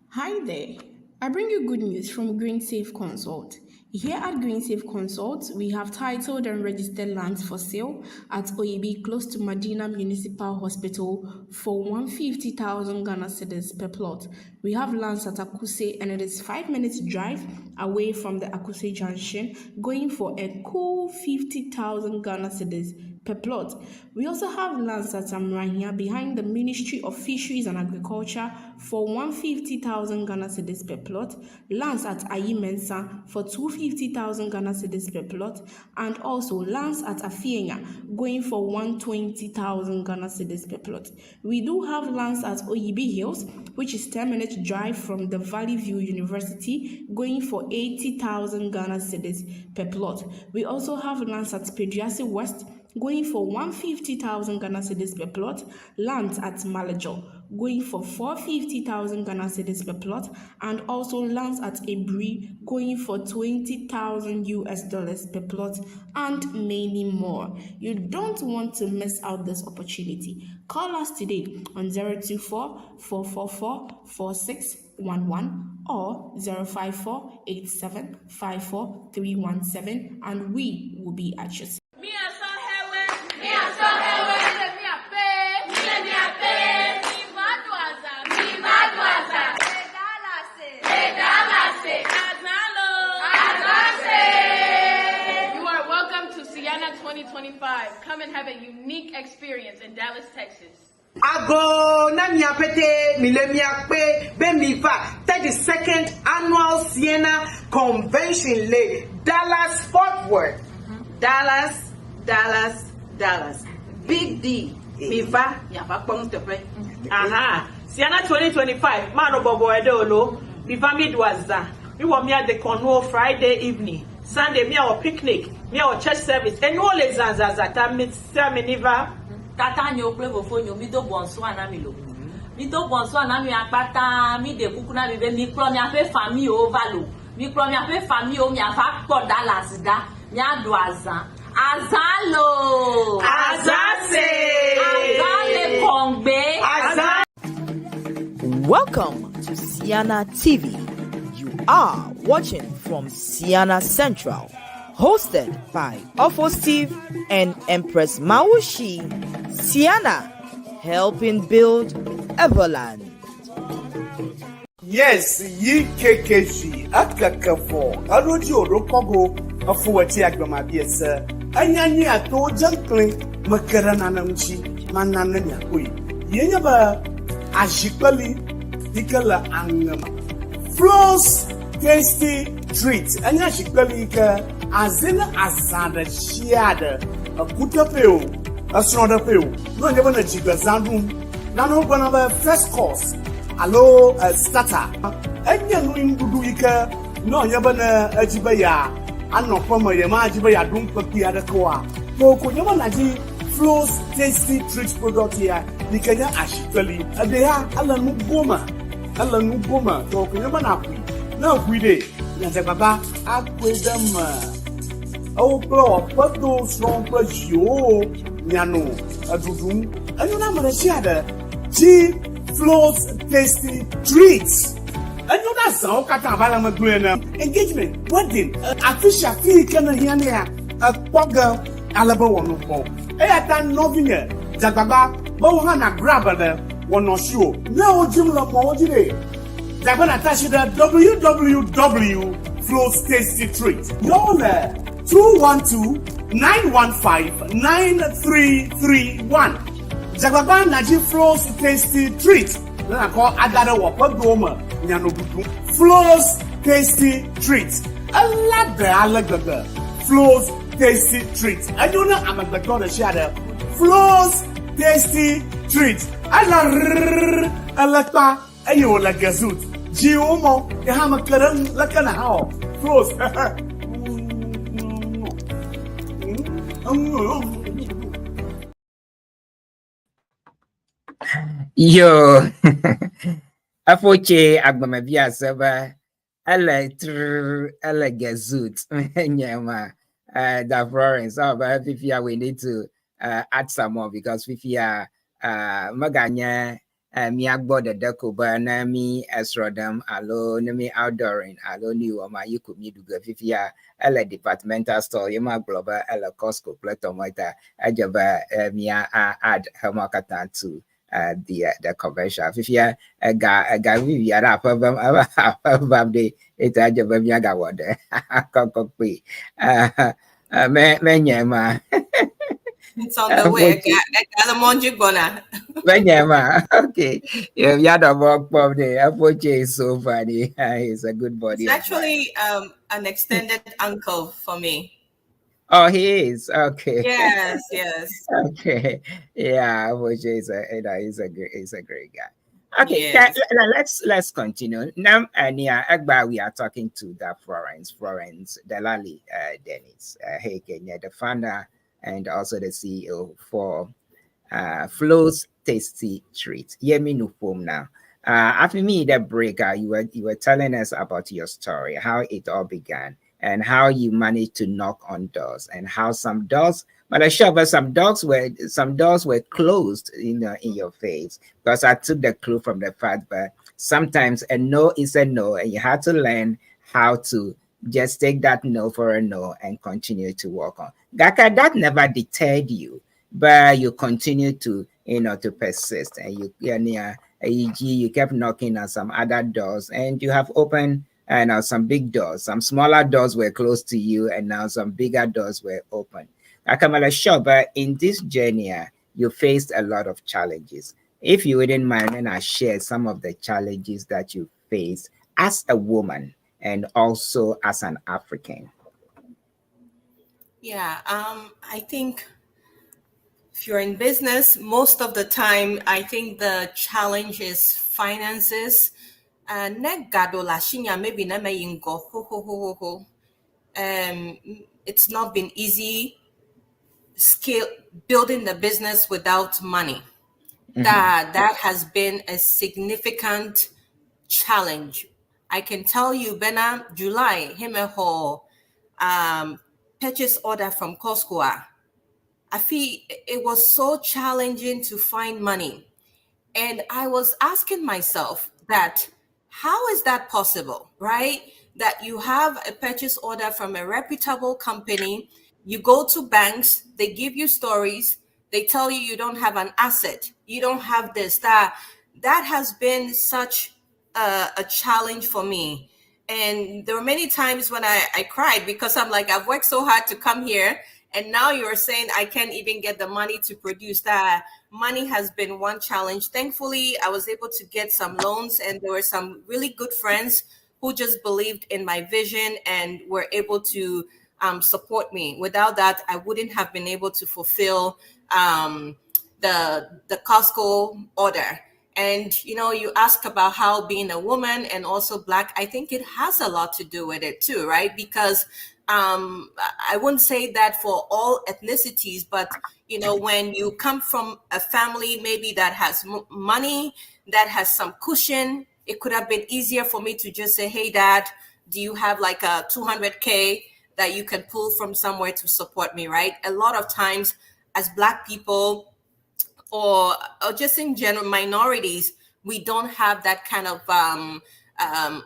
Hi there. I bring you good news from Green Safe Consult. Here at Green Safe Consult, we have titled and registered lands for sale at OEB close to Medina Municipal Hospital for 150,000 Ghana cedis per plot. We have lands at Akuse and it is 5 minutes drive away from the Akuse Junction, going for a cool 50,000 Ghana cedis per plot. We also have lands at Amrahia behind the Ministry of Fisheries and Agriculture for 150,000 Ghana cedis per plot, lands at Ayimensa for 250,000 Ghana cedis per plot, and also lands at Afienya going for 120,000 Ghana cedis per plot. We do have lands at OEB Hills, which is 10 minutes drive from the Valley View University, going for 80,000 Ghana cedis per plot. We also have lands at Pediasi West, going for 150,000 Ghana cedis per plot, lands at Malajo, going for 450,000 Ghana cedis per plot, and also lands at Ebri, going for $20,000 per plot, and many more. You don't want to miss out this opportunity. Call us today on 024-444-4611 or 054-8754-317, and we will be at your
You are welcome to Ceana 2025. Come and have a unique experience in Dallas, Texas.
Ago Nanya Pete Milemiakpe Bemifa 32nd annual Ceana Convention Le Dallas Fort Worth. Dallas. Big D. Mifa Yafa Tepe.
Aha. Ceana 2025. Mano Bobo Edolo. Bivami Dwaza. We were me at the Cornwall Friday evening. Sunday, me our picnic. Me our church service. And all the Zanzazata Miniva.
Tata nyo play phone yo mi do bonso anamilo. Mi do bonso anami apata mi de kukuna mi be mi pro mi ape family o valo. Mi pro mi ape family o mi afa po Dallas da. Mi ado azan. Azalo.
Azase.
Azale kongbe.
Azan.
Welcome to Ceana TV. You are watching from Ceana Central, hosted by Steve and Empress Maushi. Ceana, helping build Everland.
Yes, yi KKG akakafo aroji orokogo afuwati agbama biesa anyanyi ato jankle makarana namchi manana nyakoi yenya ba ajikali dikala angama Flo's tasty treat anya ajikali ka azena azada shiada akutapeo asrodapeo no nyaba na jigazandum nano gwana ba first course Hello, starter. Enya no imbudu ika no nyaba na ajibaya anokwa ma yema ajibaya dum papi adakwa. To ko nyaba na ji Flo's tasty treat product here nikanya ashitali. Ade ya ala nu goma. To ko nyaba na ku. Na ku ide. Na ze baba akwedam. O pro pado strong pressure nyano adudum. Anyo na mara shiada. Ji Flo's tasty treats. And you know so engagement, wedding, official fee can hear a pogger alaba one for. Airtime novinger, Jagaba, Bohana grabber, one no show. No Jumla Mojide. Jabana attach the www.Flo's tasty treats. No there 212-915-9331. Jagaba Naji Flo's tasty treat. Then I call Adara Wapadoma Nyanobutu. Flo's tasty treat. I like the Flo's tasty treat. I don't know I'm at the corner shadow. Flo's tasty treat. I like ayo la gazut. Jiomo, Yahama Karan Lakana how. Flo's.
Yo, Afoche agbamabia seba ele gazut nyama the Florence. Oh, but Fifia, we need to add some more because Fifia maganya mi agbo the deco na mi esrodam alo na mi outdooring alo ni wama you could me do Fifia ele departmental store yema global ele Costco platomoita ajaba mi add hemakatan to the convention. If you ga VIVIAN abam de it ajaba mi aga wode kokokpe me
It's on the way. I got a monji gonna.
okay. Yeah, you had a work from there. Apoche is so funny. He's a good
It's
body of mine.
actually an extended uncle for me.
Oh, he is okay.
Yes, yes.
Okay. Yeah, Apoche is he's a great guy. Okay,
Yes.
let's continue. Now, Agba, we are talking to the Florence DELALI Dennis, hey Kenya, the founder and also the CEO for Flo's Tasty Treat. Hear me no form now. After me the break, you were telling us about your story, how it all began, and how you managed to knock on doors, and how some doors, but I sure, but some doors were closed in your face. Because I took the clue from the fact that sometimes a no is a no, and you had to learn how to just take that no for a no and continue to work on. Gaka, that never deterred you, but you continue to to persist, and you kept knocking on some other doors, and you have opened some big doors. Some smaller doors were closed to you, and now some bigger doors were open. Akamala, sure, but in this journey, you faced a lot of challenges. If you wouldn't mind, and I share some of the challenges that you faced as a woman and also as an African.
Yeah, I think if you're in business, most of the time, I think the challenge is finances. Maybe it's not been easy building the business without money. That has been a significant challenge. I can tell you, Bena, July, him a whole purchase order from Costco. I feel it was so challenging to find money. And I was asking myself that how is that possible, right? That you have a purchase order from a reputable company, you go to banks, they give you stories, they tell you don't have an asset, you don't have this, that. That has been such a challenge for me. And there were many times when I cried because I'm like, I've worked so hard to come here. And now you're saying I can't even get the money to produce that. Money has been one challenge. Thankfully, I was able to get some loans, and there were some really good friends who just believed in my vision and were able to support me. Without that, I wouldn't have been able to fulfill the Costco order. And you ask about how being a woman and also Black, I think it has a lot to do with it too, right? Because I wouldn't say that for all ethnicities, but when you come from a family maybe that has money, that has some cushion, it could have been easier for me to just say, hey, Dad, do you have like a 200K that you can pull from somewhere to support me, right? A lot of times as Black people, or just in general minorities, we don't have that kind of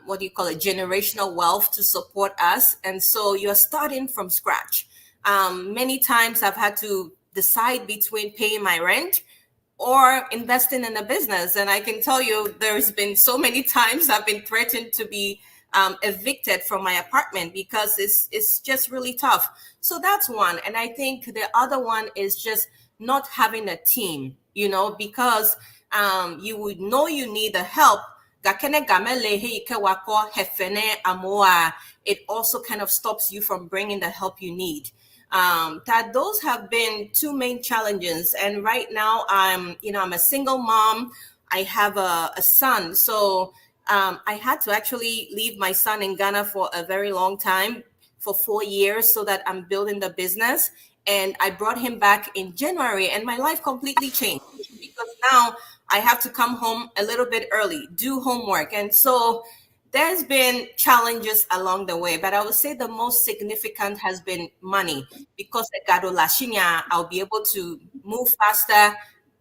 what do you call it, generational wealth to support us. And so you're starting from scratch. Many times I've had to decide between paying my rent or investing in a business. And I can tell you there's been so many times I've been threatened to be evicted from my apartment because it's just really tough. So that's one. And I think the other one is just not having a team, because you would know you need the help. It also kind of stops you from bringing the help you need. That those have been two main challenges. And right now I'm a single mom. I have a son. So I had to actually leave my son in Ghana for a very long time, for 4 years, so that I'm building the business. And I brought him back in January, and my life completely changed because now I have to come home a little bit early, do homework. And so there's been challenges along the way, but I would say the most significant has been money, because I'll be able to move faster,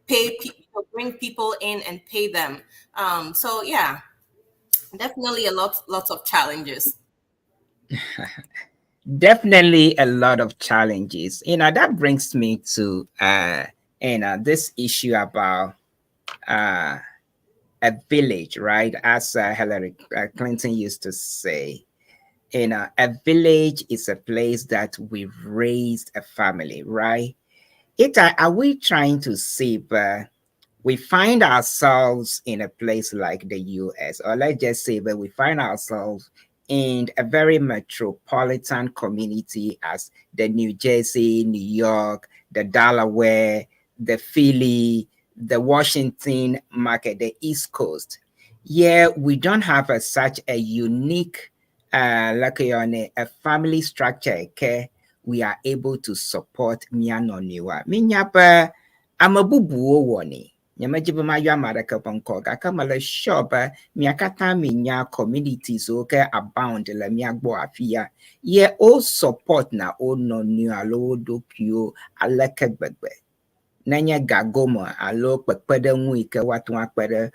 pay people, bring people in and pay them. So yeah, definitely lots of challenges.
Definitely a lot of challenges. That brings me to this issue about a village, right? As Hillary Clinton used to say, a village is a place that we've raised a family, right? Are we trying to say, we find ourselves in a place like the US, or let's just say that we find ourselves in a very metropolitan community as the New Jersey, New York, the Delaware, the Philly, the Washington market, the East Coast. Yeah, we don't have such a unique, a family structure. Okay? We are able to support Mianoniwa. Minyapa, I'm a bubu woni. Nyamajibu mayo amaraka panko kakamala shopa miakata minya communities okay abound la miagbo afia ye all support na o no new alo dokyo alaka gbegbe nanya gagomo alo pekpede nwike watu akpede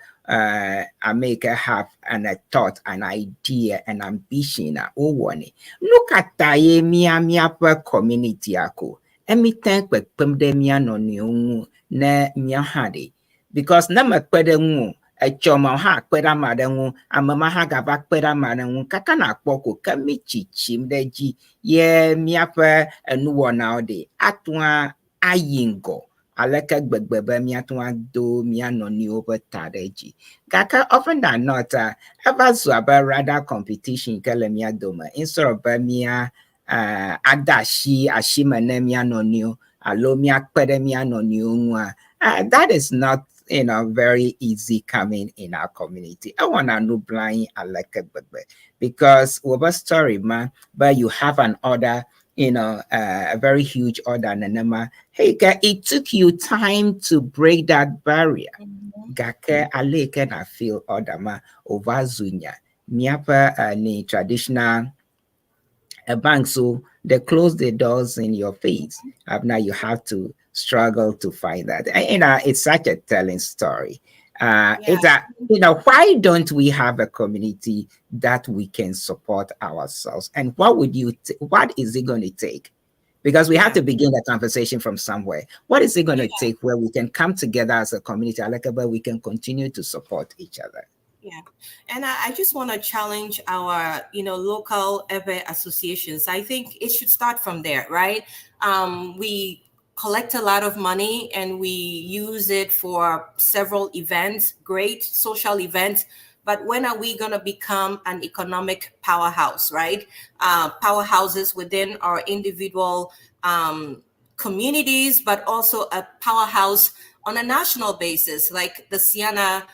America have a thought, an idea, an ambition o woni look at taye mia per community ako emi tank pekpem de mia no new na mia hade because na mekpede nwu echoma ha kpeda madenwu amama ha gaba kpeda madenwu kaka na kpoko kami chichim deji ye miape enuwo na de atwa ayingo aleke gbegbebe miatwa do mianoni over tadeji kaka often than not ever so about rather competition kele miadoma instead of mia adashi ashimene mianoni alo miakpede mianoni nwa that is not very easy coming in our community. I want to know blind because with a story, man, but you have an order, a very huge order, and hey, it took you time to break that barrier. Gake aleke na feel order ma over zunya. Miapa ni traditional a bank, so they close the doors in your face. Now you have to struggle to find that. And it's such a telling story. It's why don't we have a community that we can support ourselves? And what is it going to take? Because we have to begin the conversation from somewhere. What is it going to take where we can come together as a community, where we can continue to support each other?
Yeah, and I just want to challenge our, local EVE associations. I think it should start from there, right? We collect a lot of money and we use it for several events, great social events. But when are we going to become an economic powerhouse, right? Powerhouses within our individual communities, but also a powerhouse on a national basis, like the Ceana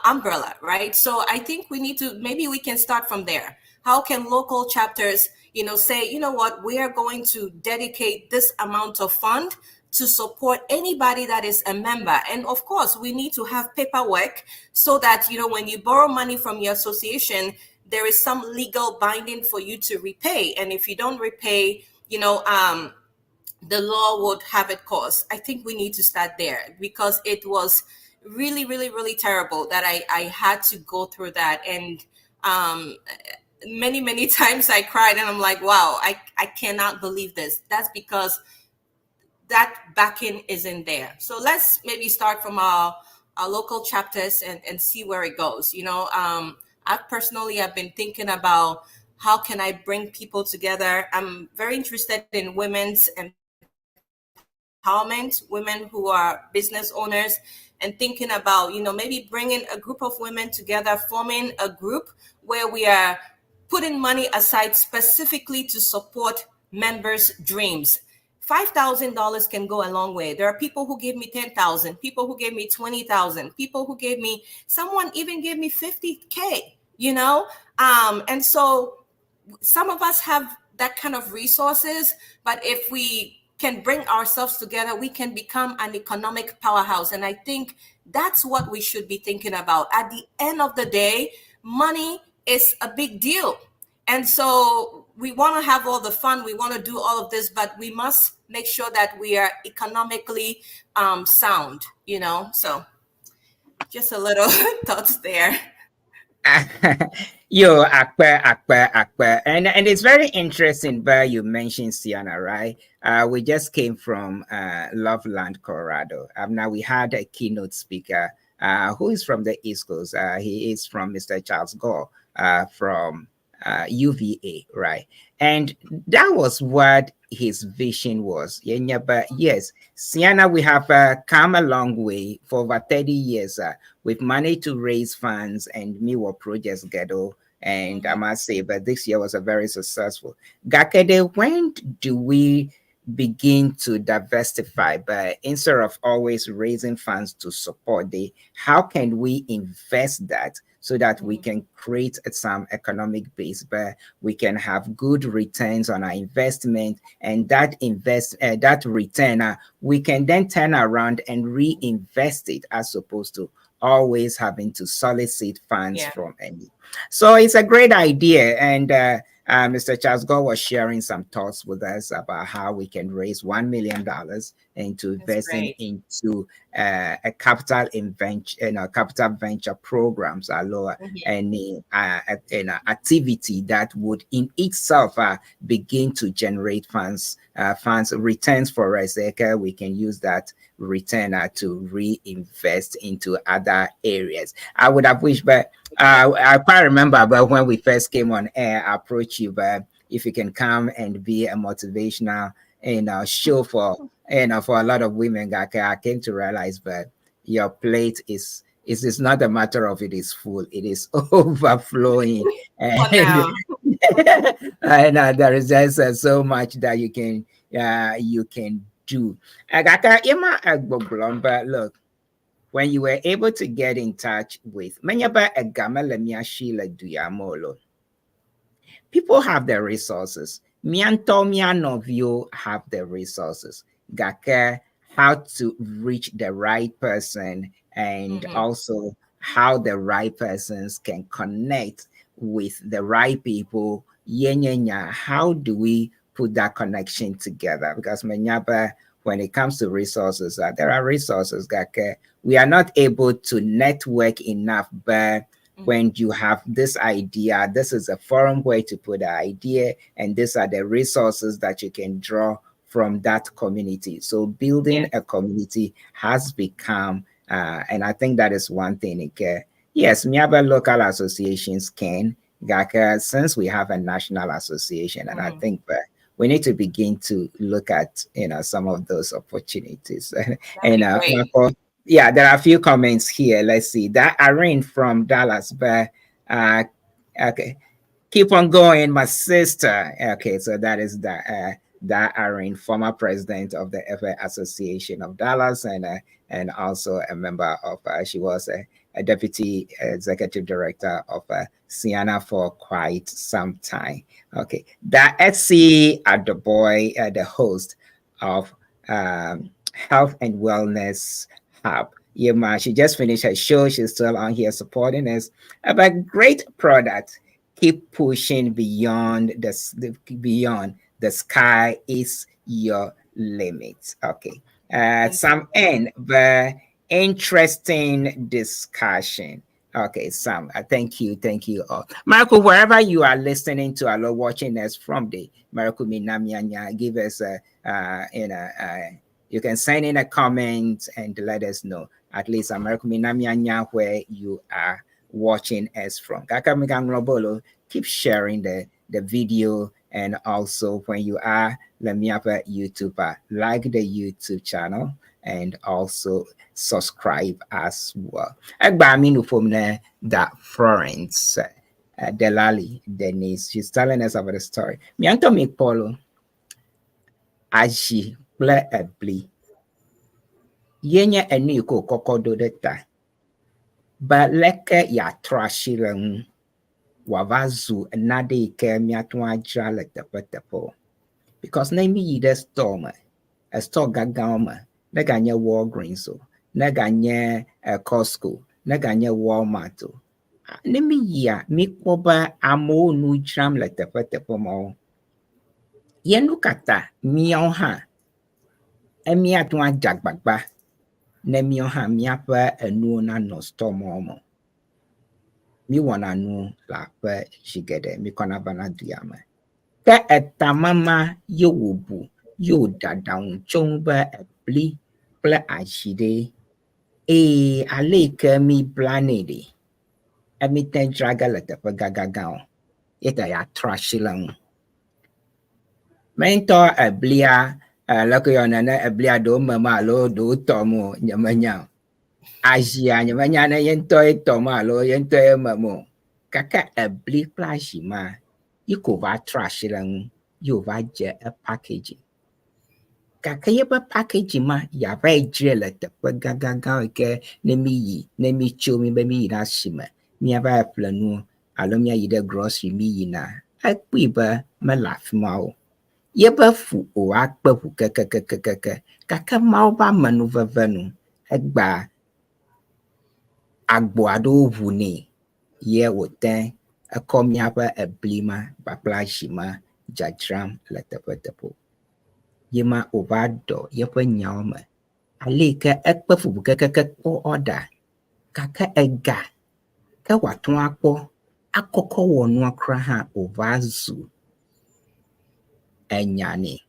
umbrella, right? So I think maybe we can start from there. How can local chapters, say, you know what, we are going to dedicate this amount of fund to support anybody that is a member. And of course, we need to have paperwork so that, when you borrow money from your association, there is some legal binding for you to repay. And if you don't repay, the law would have it cost. I think we need to start there because it was really, really, really terrible that I had to go through that. And many, many times I cried and I'm like, wow, I cannot believe this. That's because that backing isn't there. So let's maybe start from our local chapters and see where it goes. I've been thinking about how can I bring people together. I'm very interested in women's empowerment, women who are business owners, and thinking about, maybe bringing a group of women together, forming a group where we are putting money aside specifically to support members' dreams. $5,000 can go a long way. There are people who gave me 10,000, people who gave me 20,000, people who someone even gave me 50K, and so some of us have that kind of resources, but if we can bring ourselves together, we can become an economic powerhouse. And I think that's what we should be thinking about. At the end of the day, money is a big deal. And so we want to have all the fun, we want to do all of this, but we must make sure that we are economically sound, you know? So just a little thoughts there.
Yo, Akbar. And it's very interesting, but you mentioned Ceana, right? We just came from Loveland, Colorado. Now we had a keynote speaker who is from the East Coast. He is from Mr. Charles Gore from UVA, right? And that was what his vision was. Yeah, but yes, Ceana, we have come a long way for over 30 years. We've managed to raise funds and Miwa projects ghetto. And I must say, but this year was a very successful. Gakede, when do we begin to diversify? But instead of always raising funds to support how can we invest that so that we can create some economic base, but we can have good returns on our investment, and that return we can then turn around and reinvest it, as opposed to always having to solicit funds from any. So it's a great idea, and Mr. Charles Gore was sharing some thoughts with us about how we can raise $1 million into investing into a capital venture programs, any activity that would in itself begin to generate funds returns for us. We can use that return to reinvest into other areas. I would have wished, but I quite remember, but when we first came on air, I approached you, but if you can come and be a motivational show for for a lot of women, I came to realize that your plate is not a matter of it is full, it is overflowing. And, and there is just so much that you can do. But look, when you were able to get in touch with people have the resources. Mian of you have the resources. Gaka, how to reach the right person, and also how the right persons can connect with the right people. How do we put that connection together? Because when it comes to resources, there are resources that we are not able to network enough, but when you have this idea, this is a forum where to put the idea, and these are the resources that you can draw from that community. So building a community has become, and I think that is one thing. Yes, Miaba local associations can, since we have a national association, and I think we need to begin to look at some of those opportunities. And yeah, there are a few comments here. Let's see. That Irene from Dallas, but okay, keep on going, my sister. Okay, so that is that Irene, former president of the FA Association of Dallas, and also a member of. She was a deputy executive director of Ceana for quite some time. Okay, that Etsy at the boy, the host of Health and Wellness Hub. Yeah, she just finished her show. She's still on here supporting us. But great product. Keep pushing beyond the sky is your limit. Okay. Some end, but interesting discussion. Okay, Sam, thank you all. Marco, wherever you are listening to or watching us from, the Marco Minamianya, give us you can send in a comment and let us know, at least Marco Minamianya, where you are watching us from. Keep sharing the video, and also when you are Lemiapa YouTuber, like the YouTube channel and also subscribe as well. That Florence Delali Denise, she's telling us about the story. Mianto mi polo aji ple ebli yenye eni ko kokodo deta ba leke ya trashireng wavazu nade ke miatwa jale tepetepo because name yi the storm a store gagama, neganya Walgreens, so neganya Costco, neganya Walmart. Nemi ya mi koba amo nu jam la tepo mo. Yenu kata miao ha. Emia tuan jagbagba. Ne miao ha miapa enu na no store mo. Mi wana nu la pe shigede mi kona bana diama. Ka etamama yo wubu yo dadaun chongba bli pla ashide. Aleke mi blanede. Emi ten draga la tepo gagagao. Ita ya trashilang. Mento ablia lako yona na ablia do mama lo do tomo nyamanya. Asia nyamanya na yento tomo lo yento mamo. Kaka abli plashima. Yiko va trashilang. Yo va je a packaging. Kaka yeba packaging ma ya va jela te gagaga ke nemi chomi be mi na shima. Mi ava planu alo mi yide grocery mi na. Akwiba ma laugh mao. Yeba fu o akpa fu kaka mau ba manu vavanu egba agbo ado vu ni ye woten akomia ba eblima ba plashima jajram la tepo yema ovado yepa nyawma alika ekpa fu kaka ko order kaka ega ka watun akpo akoko wonu akra ha ovazu enyane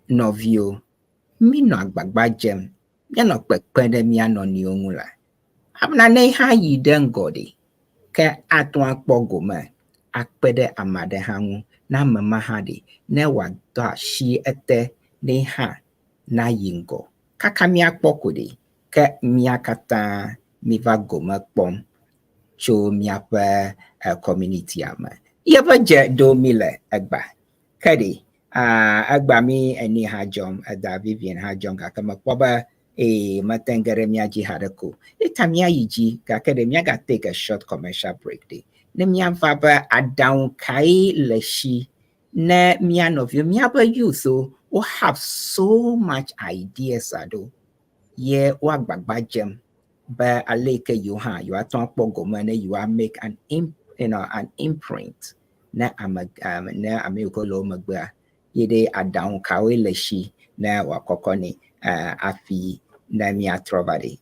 novio mi no agbagba jem ya no pepede mi ano ni onwula amna ne ha yi dengodi ke atun akpogo ma akpede amade hangu na mama hadi ne wada shi ete ne ha na yingo kaka mi akpokode ke mi akata mi va goma pom cho mi apa community ama yeba je do mile agba kadi agba mi eni hajom da VIVIAN hajom kaka mapoba matengere miaji hadako itamia yiji kaka de miaga take a short commercial break day ne miavaba adown kai leshi ne mianovio miaba you so we have so much ideas ado ye wagbagba jem but aleke you ha you are talk pogoma you are make an imprint na ameko lo magba yede adown kai leshi na wakokoni afi na mi atrovadi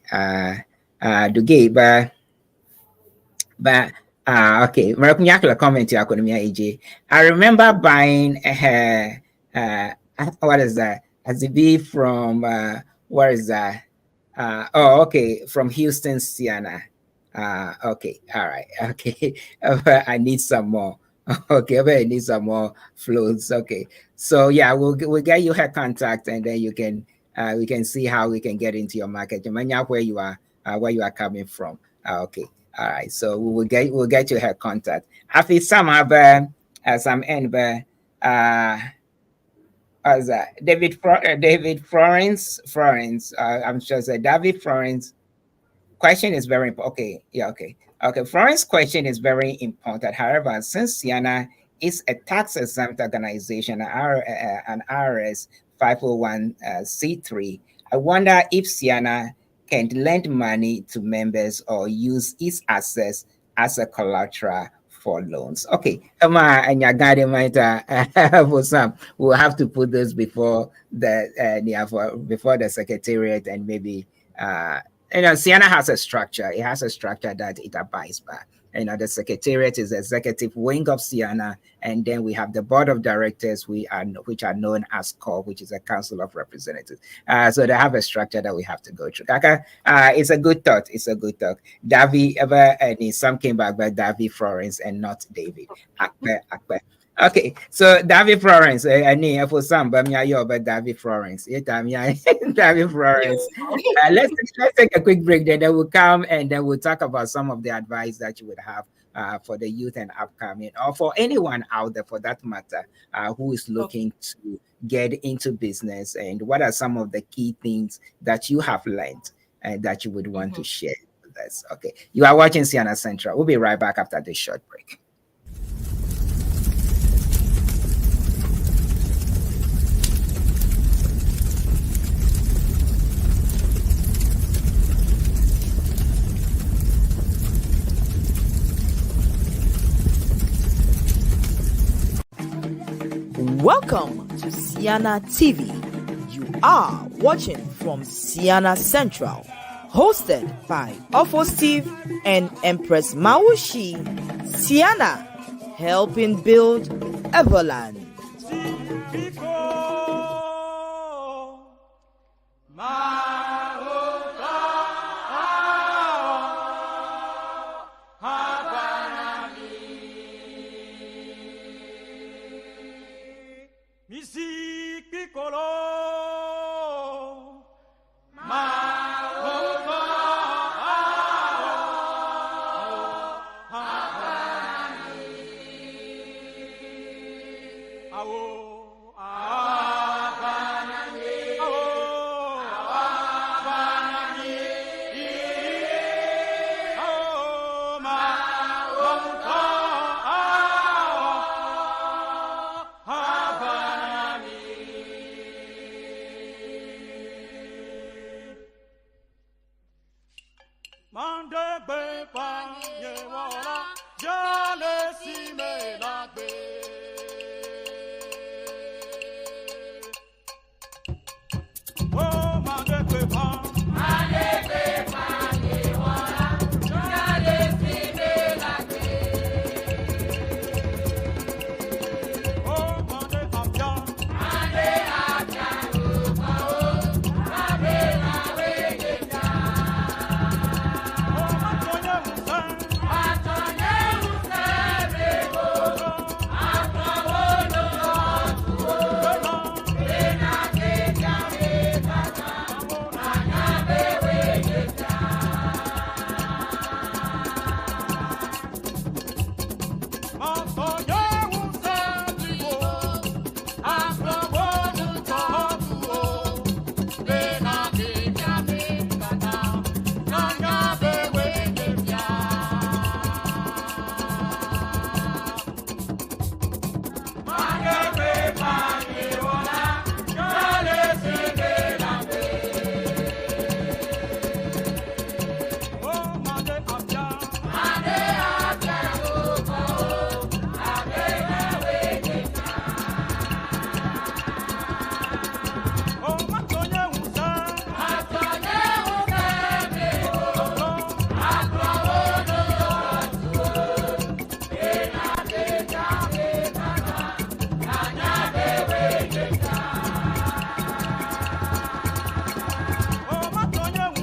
duge but okay marakunyakla comment ya kono mi AJ. I remember buying what is that as it be from where is that okay, from Houston, Ceana. Okay, all right, okay. I need some more. Okay, I need some more floats. Okay, so yeah, we'll get you her contact, and then you can we can see how we can get into your market. You know where you are coming from. Okay, all right. So we'll get you her contact. After some other some end, as David Florence. I'm sure say David Florence. Question is very important. Okay, yeah, okay. Florence question is very important. However, since Ceana is a tax-exempt organization, an IRS 501c3, I wonder if Ceana can lend money to members or use its assets as a collateral for loans. Okay, and your guiding might for some, we'll have to put this before the secretariat, and maybe Ceana has a structure. It has a structure that it abides by. The secretariat is the executive wing of Ceana, and then we have the board of directors, which are known as CORP, which is a council of representatives. So they have a structure that we have to go through. It's a good thought. David, some came back by David Florence and not David. Okay, so David Florence, for some, but David Florence. David Florence. Let's take a quick break. Then we'll come and then we'll talk about some of the advice that you would have for the youth and upcoming, or for anyone out there for that matter, who is looking to get into business, and what are some of the key things that you have learned and that you would want to share with us. Okay, you are watching Ceana Central. We'll be right back after this short break.
Welcome to Ceana TV. You are watching from Ceana Central, hosted by Steve and Empress Mawushi. Ceana, helping build Everland.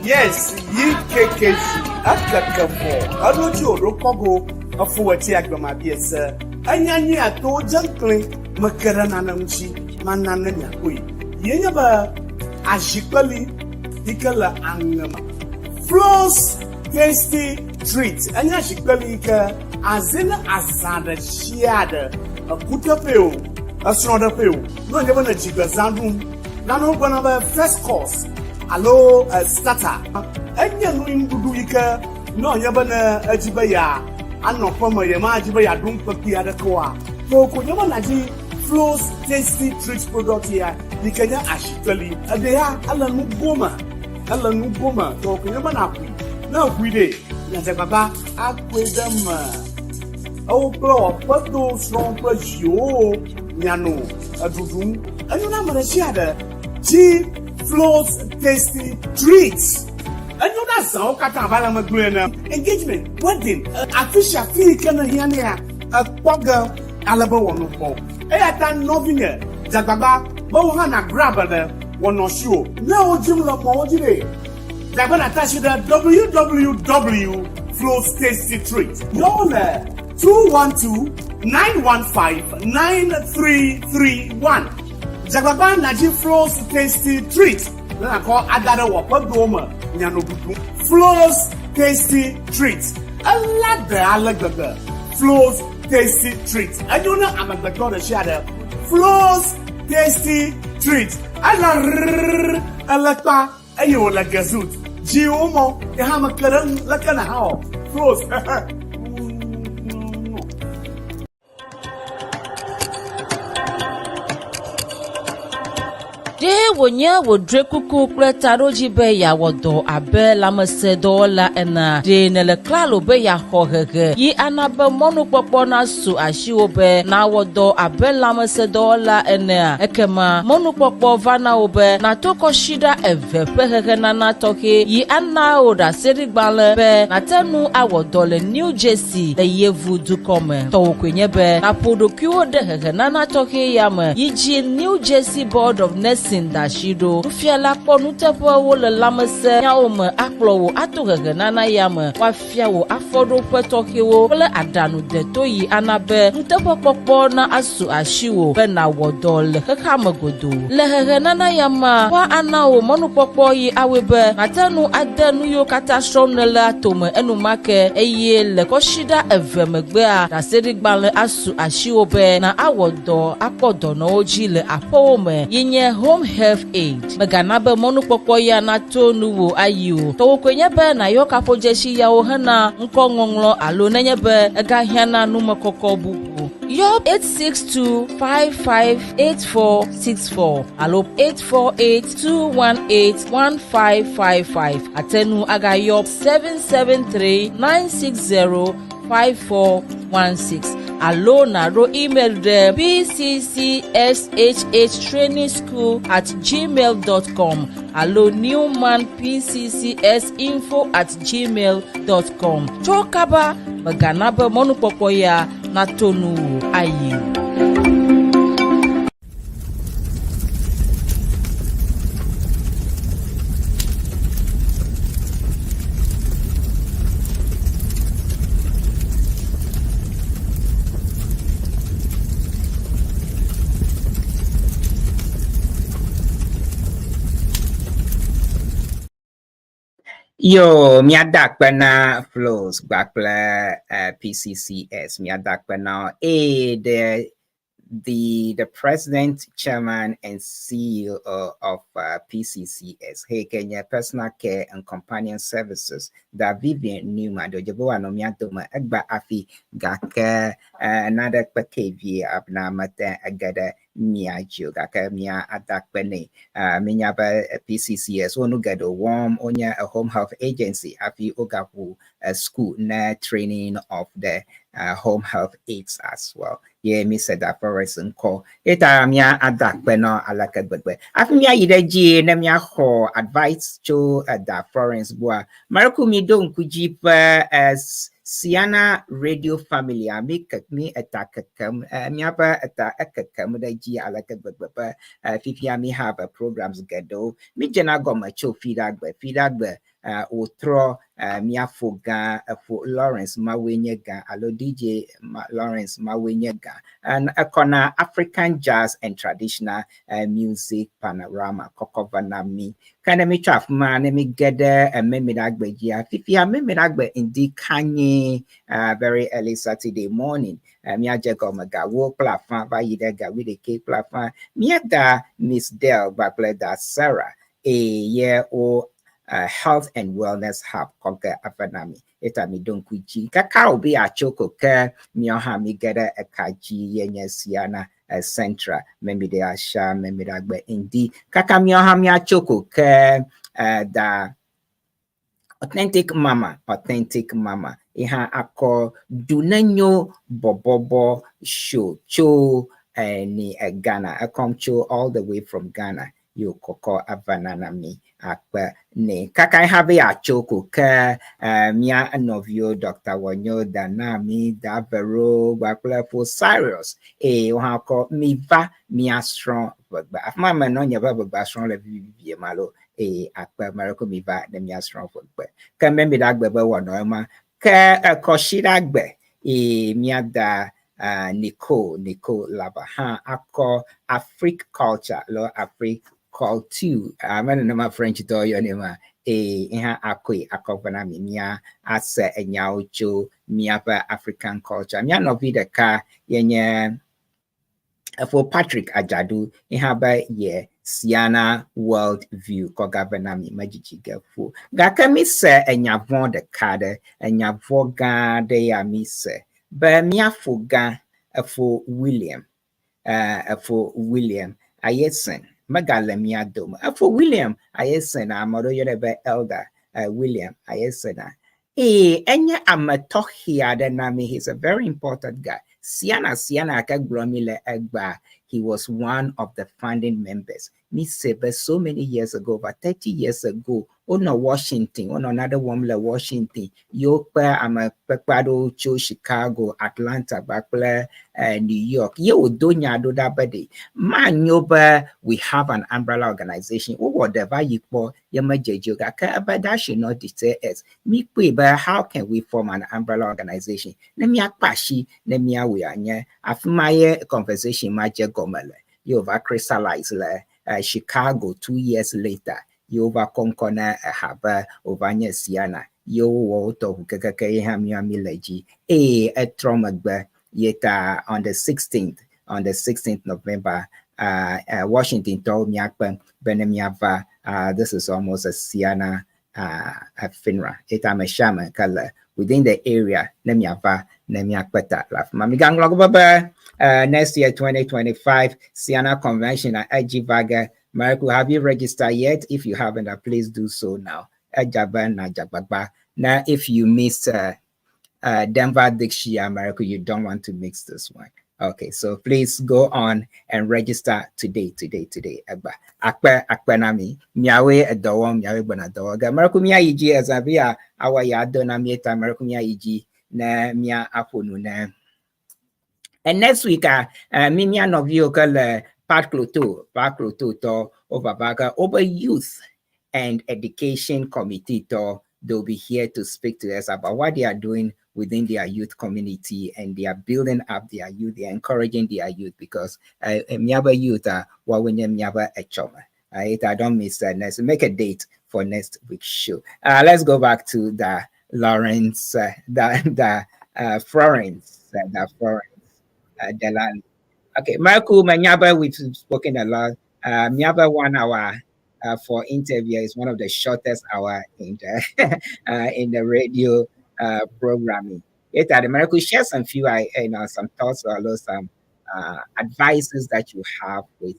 Yes, ye KKC, Akakafo, Adojo Rokogo, a Fuati Agamabies, Anyani ato Junkling, Makaranamchi, Manananya Kui, Yenaba, Ashikali, Tikala Angama, Floss, Tasty Treat, Anyashikali, Azina Azada, Shiada, a Kutapeo, a Snodapeo, not even a Jigazandum, none of one of our first course. Hello, starter. Anya no indudu ika no yabana ajibaya anno poma yema ajibaya dum papi adakwa. So ko yema naji Flows Tasty Treats product here. Dikanya ashitali. Adeya ala nu goma. So ko yema na kwi. Na kwi de. Na se baba akwedama. O pro pado strong pressure nyano adudum. Anu na mara shiada. G Flows Tasty Treats. And you know so engagement, wedding, official fee can hear a quagga alaba one of all. Airtime novinger, Jagaba, Bohana grabber, one or show. No Jimla Mojide. Jagana attach the www. Flows Tasty Treats. No, 212-915-9331. Jagaba Naji Flows Tasty Treats. Then I call Agada Wapadoma, Nyanobutu. Flows Tasty Treats. I like the Flows Tasty Treats. I don't know, I'm at the corner shadow. Flows Tasty Treats. I like that. You like a suit. Giomo, you have a current like an hour. Flows.
They wonye wodre kuku kple taɖodzi be yawɔdɔ abe lãmesẽdɔwɔla ene ɖe ne le klalo be yaxɔ hehe yi ana be mɔnukpɔkpɔ nasu asiwo be nawɔdɔ abe lãmesẽdɔwɔla enea ekema mɔnukpɔkpɔ va na wo be nato kɔsiɖa eve ƒe hehe nana tɔxɛ yi ana wo ɖaseɖigbalẽ be nate nu awɔ dɔ le New Jersey le Yevu dukɔ me tɔwo koe nye be naƒo ɖokuiwo ɖe hehe nana tɔxɛ ya me yi dzi New Jersey Board of Nursing da asi ɖo nufiala kpɔ nuteƒewo le lãmesẽ nyawo me akplɔ wo ato hehe nana ya me woafia wo afɔɖoƒe tɔxɛwo kple aɖaŋudeto yi ana be nuteƒekpɔkpɔ na asu asi wo be nawɔ dɔ le xexea me godoo le hehe nana ya ma woa ana wo mɔnukpɔkpɔ yi awoe be nate nu ade nu yiwo katã srɔ̃m ne le atome enumake eye le kɔsiɖa eve megbea ɖaseɖigbalẽ asu asiwo be na awɔ dɔ akpɔ dɔnɔwo dzi le aƒewo me yi nye home health aid megana be mɔnukpɔkpɔ ya nato nuwo ayi o tɔwo koe nye be nayɔ kaƒodzesi yawo hena ŋkɔŋɔŋlɔ alo nenye be egahiãna numekɔkɔ bubu yɔ 862558464 alo 848218155 atenu agayɔ 773-960-5416 alo naro email ɖe pccshhtrainingschool@gmail.com alo newmanpccsinfo@gmail.com tso kaba megana be mɔnukpɔkpɔ ya nato nu wo ayi.
Yo, miada kpena flows bakple PCCS miada kpena the president, chairman, and CEO of PCCS, Hey Kenya Personal Care and Companion Services, the VIVIAN NEWMAN, the Jaboa no miatoma egba afi gaka another pakevi abna mata agada mia gaka mia adakpene minya ba PCCS onu gado warm onya a home health agency afi ogapu school na training of the home health aides as well. Yeah, me said that Florence call it. Mia adak beno alaka bedwe. Afimia yideji na mia ho advice to that Florence boa. Marco mi don kujipa as Ceana radio family. I make me attack come. Miapa attack come da ji alaka bedwe. Fifia me have programs gado. Me jena go my show feedback Otro mia foga for Lawrence Mawenyega alo DJ Lawrence Mawenyega and a corner African jazz and traditional music panorama kokovanami kind of me traf man me get a memidagbe ya fifia memidagbe indi kanye very early Saturday morning mia jego maga wo platform ba yidega with the cake platform mia da Miss Del bakle da Sarah year or health and wellness hub konka afanami eta mi don kuji kakao bi a choko ke mi ha mi gada a kaji yenye Ceana Centra membi de asha membi dagbe indi kaka mi ha mi a choko ke da authentic mama iha ako dunenyo bobobo show cho ni Ghana I come cho all the way from Ghana yo koko avanana mi akpa ne kakai have a choko ka mia novio Dr. Wanyo Danami Davero Bakla for Cyrus ha ko mi va mia strong but afma man no nya ba strong le bi malo akpa marako mi va de mia strong for but ka me dagbe ba wono ma ka ko shiragbe mia da Nicole Laba ha ako African culture lo African call to my French to your name ha akoi akofana mi mia asa enyao cho miapa African culture mia no be the car yenye for Patrick Ajadu ha ba ye Ceana World View ko governor mi majiji gafu gaka mi se enyavon de card enyavo ga de ya mi se ba mia fuga for William ayesen Magalemia dome. For William, ayesena, Amado Yorebe elder, William, ayesena. Enya amato here the name, he's a very important guy. Ceana Akagromile Egba, he was one of the founding members. Me Sebe so many years ago, over 30 years ago, on Washington, on another woman Washington, Yopa, I'm a Pepado, Chicago, Atlanta, Bakla, New York. Yo, Donya do that body. Man, Yoba, we have an umbrella organization, or whatever you call Yamajoga, but that should not deter us. Me, but how can we form an umbrella organization? Let me apashi, let me aware. After my conversation, my Gomele, you over crystallize Chicago 2 years later. You over Concona have over Ceana. You water Kaka Hamiamileji. A trauma yet on the 16th November, Washington told me Benemiava. This is almost a Ceana FINRA. I'm a shaman color within the area. Nemiava, Nemiakpeta. Mamigang Logobaba. Next year, 2025, Ceana Convention at Ejivaga. Marco, have you registered yet? If you haven't, please do so now. Now, if you missed Denver Dixia, Marco, you don't want to mix this one. Okay, so please go on and register today. Akpenami, miawe adawam, miawe banadawaga. Marco mia iji azabia, awa ya donamieta, Marco mia iji, na mia aponu na. And next week, many of you call Park Cloto to over youth and education committee to they'll be here to speak to us about what they are doing within their youth community, and they are building up their youth, they are encouraging their youth, because Miaba youth are what we name Miaba Echoma. I don't miss that. Next, make a date for next week's show. Let's go back to the Florence, Florence, DELALI. Okay, Michael Manyaba, we've spoken a lot. Miaba 1 hour for interview is one of the shortest hour in the radio programming. Michael, share some few, some thoughts or some advices that you have with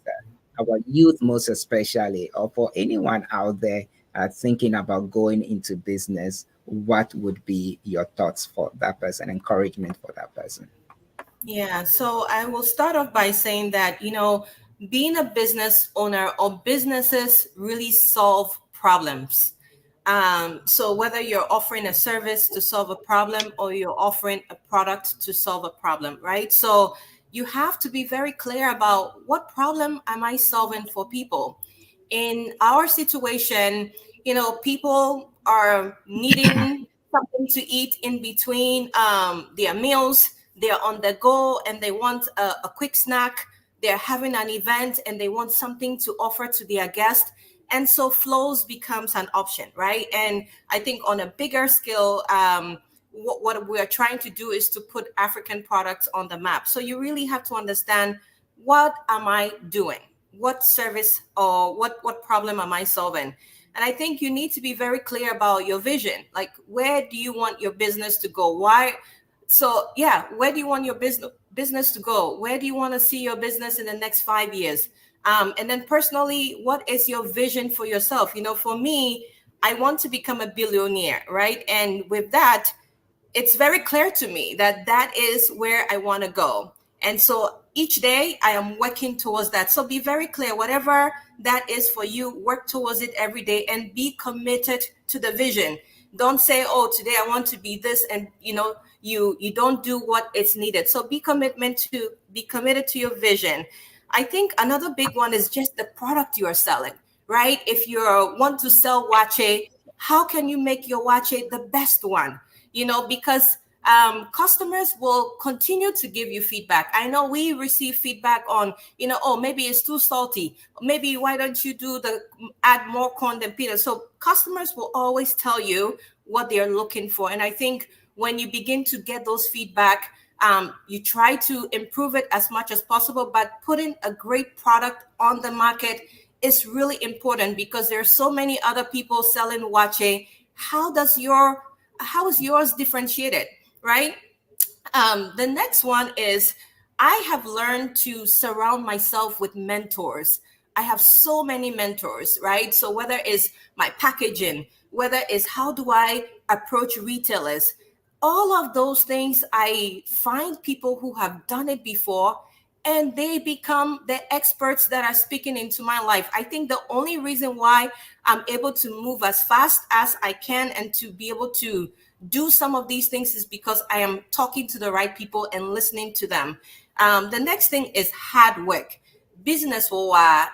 our youth, most especially, or for anyone out there thinking about going into business. What would be your thoughts for that person, encouragement for that person?
Yeah, so I will start off by saying that, being a business owner or businesses really solve problems. So whether you're offering a service to solve a problem or you're offering a product to solve a problem, right? So you have to be very clear about what problem am I solving for people. In our situation, people are needing something to eat in between their meals. They're on the go and they want a quick snack. They're having an event and they want something to offer to their guest. And so flows becomes an option, right? And I think on a bigger scale, what we're trying to do is to put African products on the map. So you really have to understand, what am I doing? What service or what problem am I solving? And I think you need to be very clear about your vision. Like, where do you want your business to go? Why? So yeah, where do you want your business to go? Where do you want to see your business in the next 5 years? And then personally, what is your vision for yourself? For me, I want to become a billionaire, right? And with that, it's very clear to me that that is where I want to go. And so each day I am working towards that. So be very clear, whatever that is for you, work towards it every day and be committed to the vision. Don't say, oh, today I want to be this, and you don't do what is needed. So be committed to your vision. I think another big one is just the product you are selling, right? If you want to sell wache, how can you make your wache the best one? Because customers will continue to give you feedback. I know we receive feedback on, oh, maybe it's too salty. Maybe why don't you add more corn than peanut? So customers will always tell you what they're looking for. And I think when you begin to get those feedback, you try to improve it as much as possible, but putting a great product on the market is really important, because there are so many other people selling wache. How is yours differentiated, right? The next one is, I have learned to surround myself with mentors. I have so many mentors, right? So whether it's my packaging, whether it's how do I approach retailers, all of those things, I find people who have done it before and they become the experts that are speaking into my life. I think the only reason why I'm able to move as fast as I can and to be able to do some of these things is because I am talking to the right people and listening to them. The next thing is hard work. Business,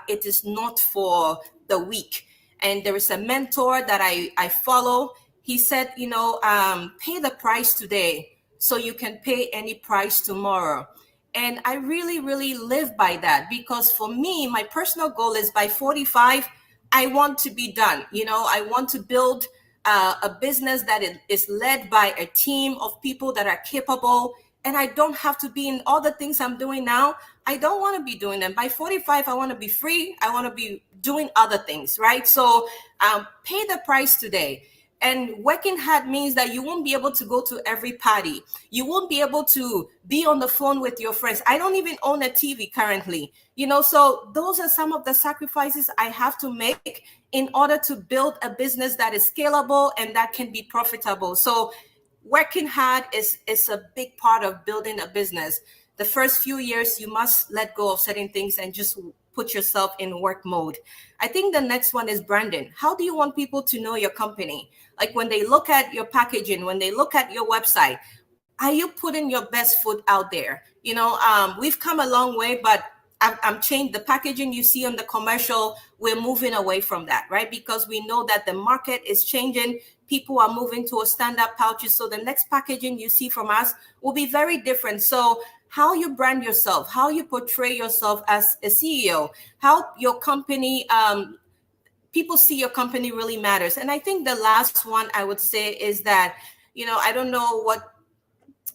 it is not for the weak. And there is a mentor that I follow. He said, pay the price today so you can pay any price tomorrow. And I really, really live by that, because for me, my personal goal is by 45, I want to be done. I want to build a business that is led by a team of people that are capable. And I don't have to be in all the things I'm doing now. I don't want to be doing them. By 45, I want to be free. I want to be doing other things, right? So pay the price today. And working hard means that you won't be able to go to every party. You won't be able to be on the phone with your friends. I don't even own a TV currently, so those are some of the sacrifices I have to make in order to build a business that is scalable and that can be profitable. So working hard is a big part of building a business. The first few years, you must let go of certain things and just put yourself in work mode. I think the next one is branding. How do you want people to know your company? Like when they look at your packaging, when they look at your website, are you putting your best foot out there? We've come a long way, but I'm changed. The packaging you see on the commercial, we're moving away from that, right? Because we know that the market is changing. People are moving to a stand-up pouches. So the next packaging you see from us will be very different. So how you brand yourself, how you portray yourself as a CEO, how your company, people see your company really matters. And I think the last one I would say is that, I don't know what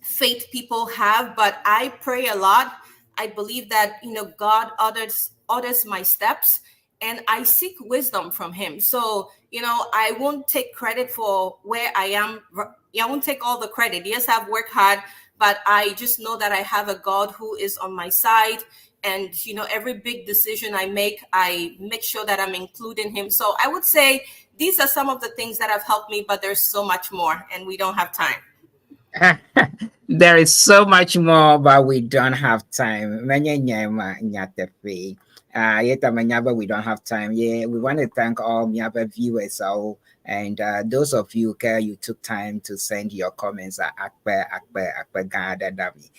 faith people have, but I pray a lot. I believe that, God orders my steps, and I seek wisdom from him. So, I won't take credit for where I am. I won't take all the credit. Yes, I've worked hard, but I just know that I have a God who is on my side. And, every big decision I make sure that I'm including him. So I would say these are some of the things that have helped me, but there's so much more and we don't have time.
There is so much more, but we don't have time. We don't have time. Yeah, we want to thank all Miaba viewers. And those of you you took time to send your comments at Akbar Gada Davi.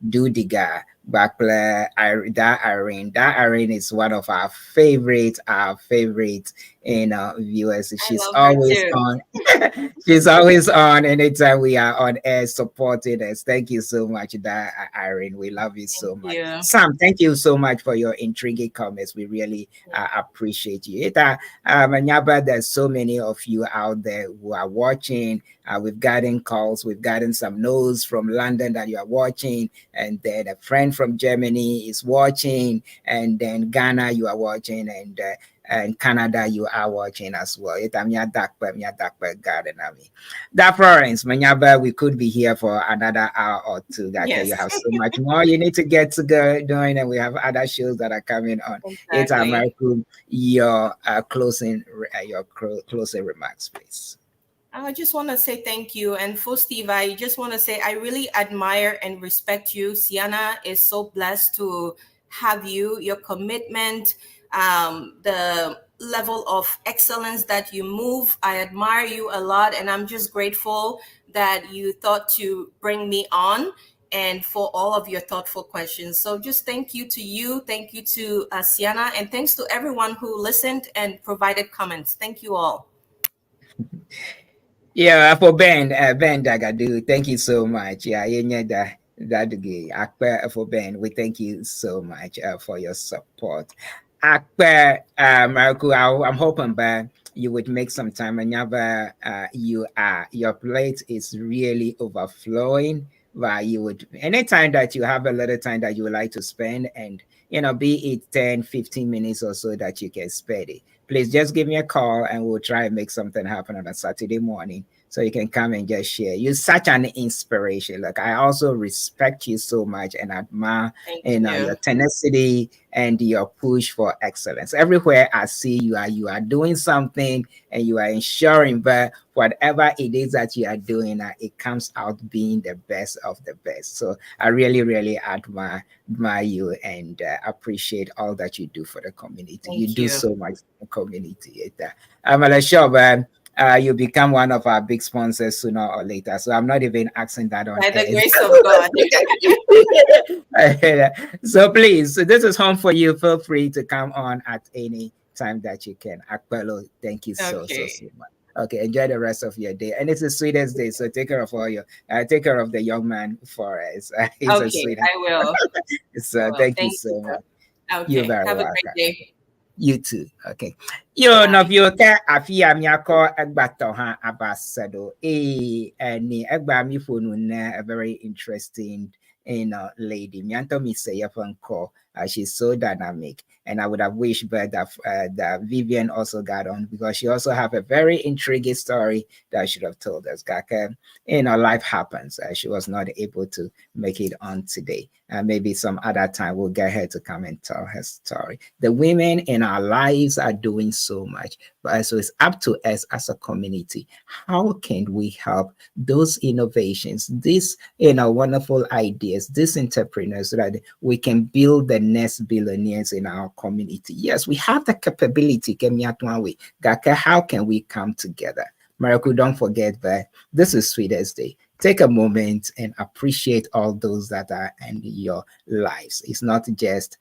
Dudiga Bakla that Irene is one of our favorite viewers. She's always on. She's always on anytime we are on air supporting us. Thank you so much, Irene. We love you so much. Sam, thank you so much for your intriguing comments. We really appreciate you. Manyaba, there's so many of you out there who are watching. We've gotten calls, we've gotten some notes from London that you are watching, and then a friend from Germany is watching, and then Ghana you are watching, and Canada you are watching as well. That Florence, Manyaba, we could be here for another hour or two. Yes. You have so much more you need to get to go doing, and we have other shows that are coming on. It's American. Your closing remarks, please.
I just want to say thank you. And for Steve, I just want to say I really admire and respect you. Ceana is so blessed to have you, your commitment, the level of excellence that you move. I admire you a lot, and I'm just grateful that you thought to bring me on and for all of your thoughtful questions. So just thank you to you. Thank you to Ceana, and thanks to everyone who listened and provided comments. Thank you all.
Yeah, for Ben Dagadu, thank you so much. Yeah, for Ben, we thank you so much for your support. Marco, I'm hoping that you would make some time. Whenever your plate is really overflowing, but you would, anytime that you have a little time that you would like to spend, and be it 10-15 minutes or so that you can spend it, please just give me a call and we'll try and make something happen on a Saturday morning so you can come and just share. You're such an inspiration. Like, I also respect you so much and admire your tenacity and your push for excellence. Everywhere I see you are doing something and you are ensuring that whatever it is that you are doing, it comes out being the best of the best. So I really, really admire you and appreciate all that you do for the community. You do so much for the community. I'm sure, man. You become one of our big sponsors sooner or later. So I'm not even asking that on
by the
air. Grace of God. So please, this is home for you. Feel free to come on at any time that you can. Akpelo, thank you so much. Okay, enjoy the rest of your day. And it's the sweetest day, so take care of take care of the young man for us. He's a sweetheart.
I will.
So thank you so much.
Okay,
You're very
have
welcome.
a great day.
You too. Okay. Yo no vioka afia miako egbato ha abasado. Ni egba mi phone na a very interesting lady. Mianto mi say call. She's so dynamic, and I would have wished that Vivian also got on, because she also have a very intriguing story that she should have told us. Life happens. She was not able to make it on today. Maybe some other time we'll get her to come and tell her story. The women in our lives are doing so much, but so it's up to us as a community. How can we help those innovations, these wonderful ideas, these entrepreneurs, so that we can build the next billionaires in our community? Yes, we have the capability. How can we come together? Miracle, don't forget that this is Sweetest Day. Take a moment and appreciate all those that are in your lives. It's not just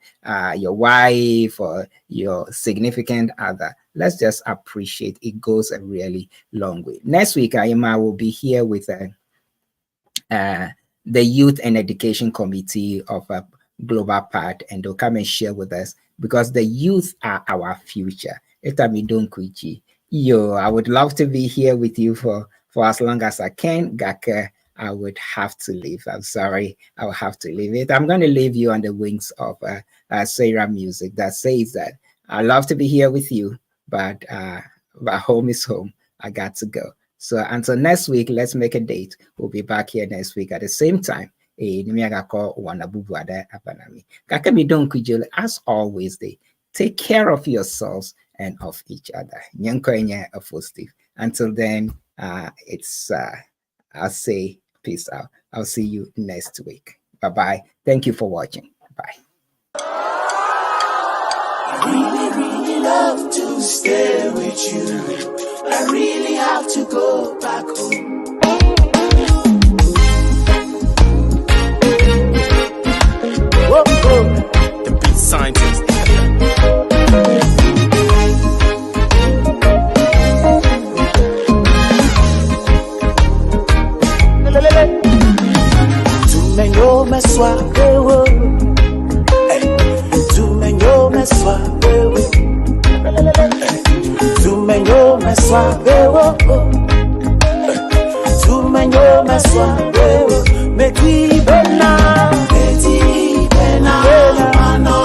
your wife or your significant other. Let's just appreciate. It goes a really long way. Next week, Ayima will be here with the Youth and Education Committee of Global Part, and they'll come and share with us, because the youth are our future. I would love to be here with you for as long as I can. Gaka, I would have to leave. I'm sorry, I will have to leave it. I'm going to leave you on the wings of Sarah music that says that I love to be here with you, but home is home. I got to go. So until next week, let's make a date. We'll be back here next week at the same time. As always, take care of yourselves and of each other. Until then, I'll say peace out. I'll see you next week. Bye-bye. Thank you for watching. Bye.
I really love to stay with you. I really have to go back home.
Whoa, whoa. The beat scientist.
Tumenyo meswa wewe, tumenyo meswa wewe, tumenyo meswa wewe, tumenyo meswa wewe, meti bena, mano,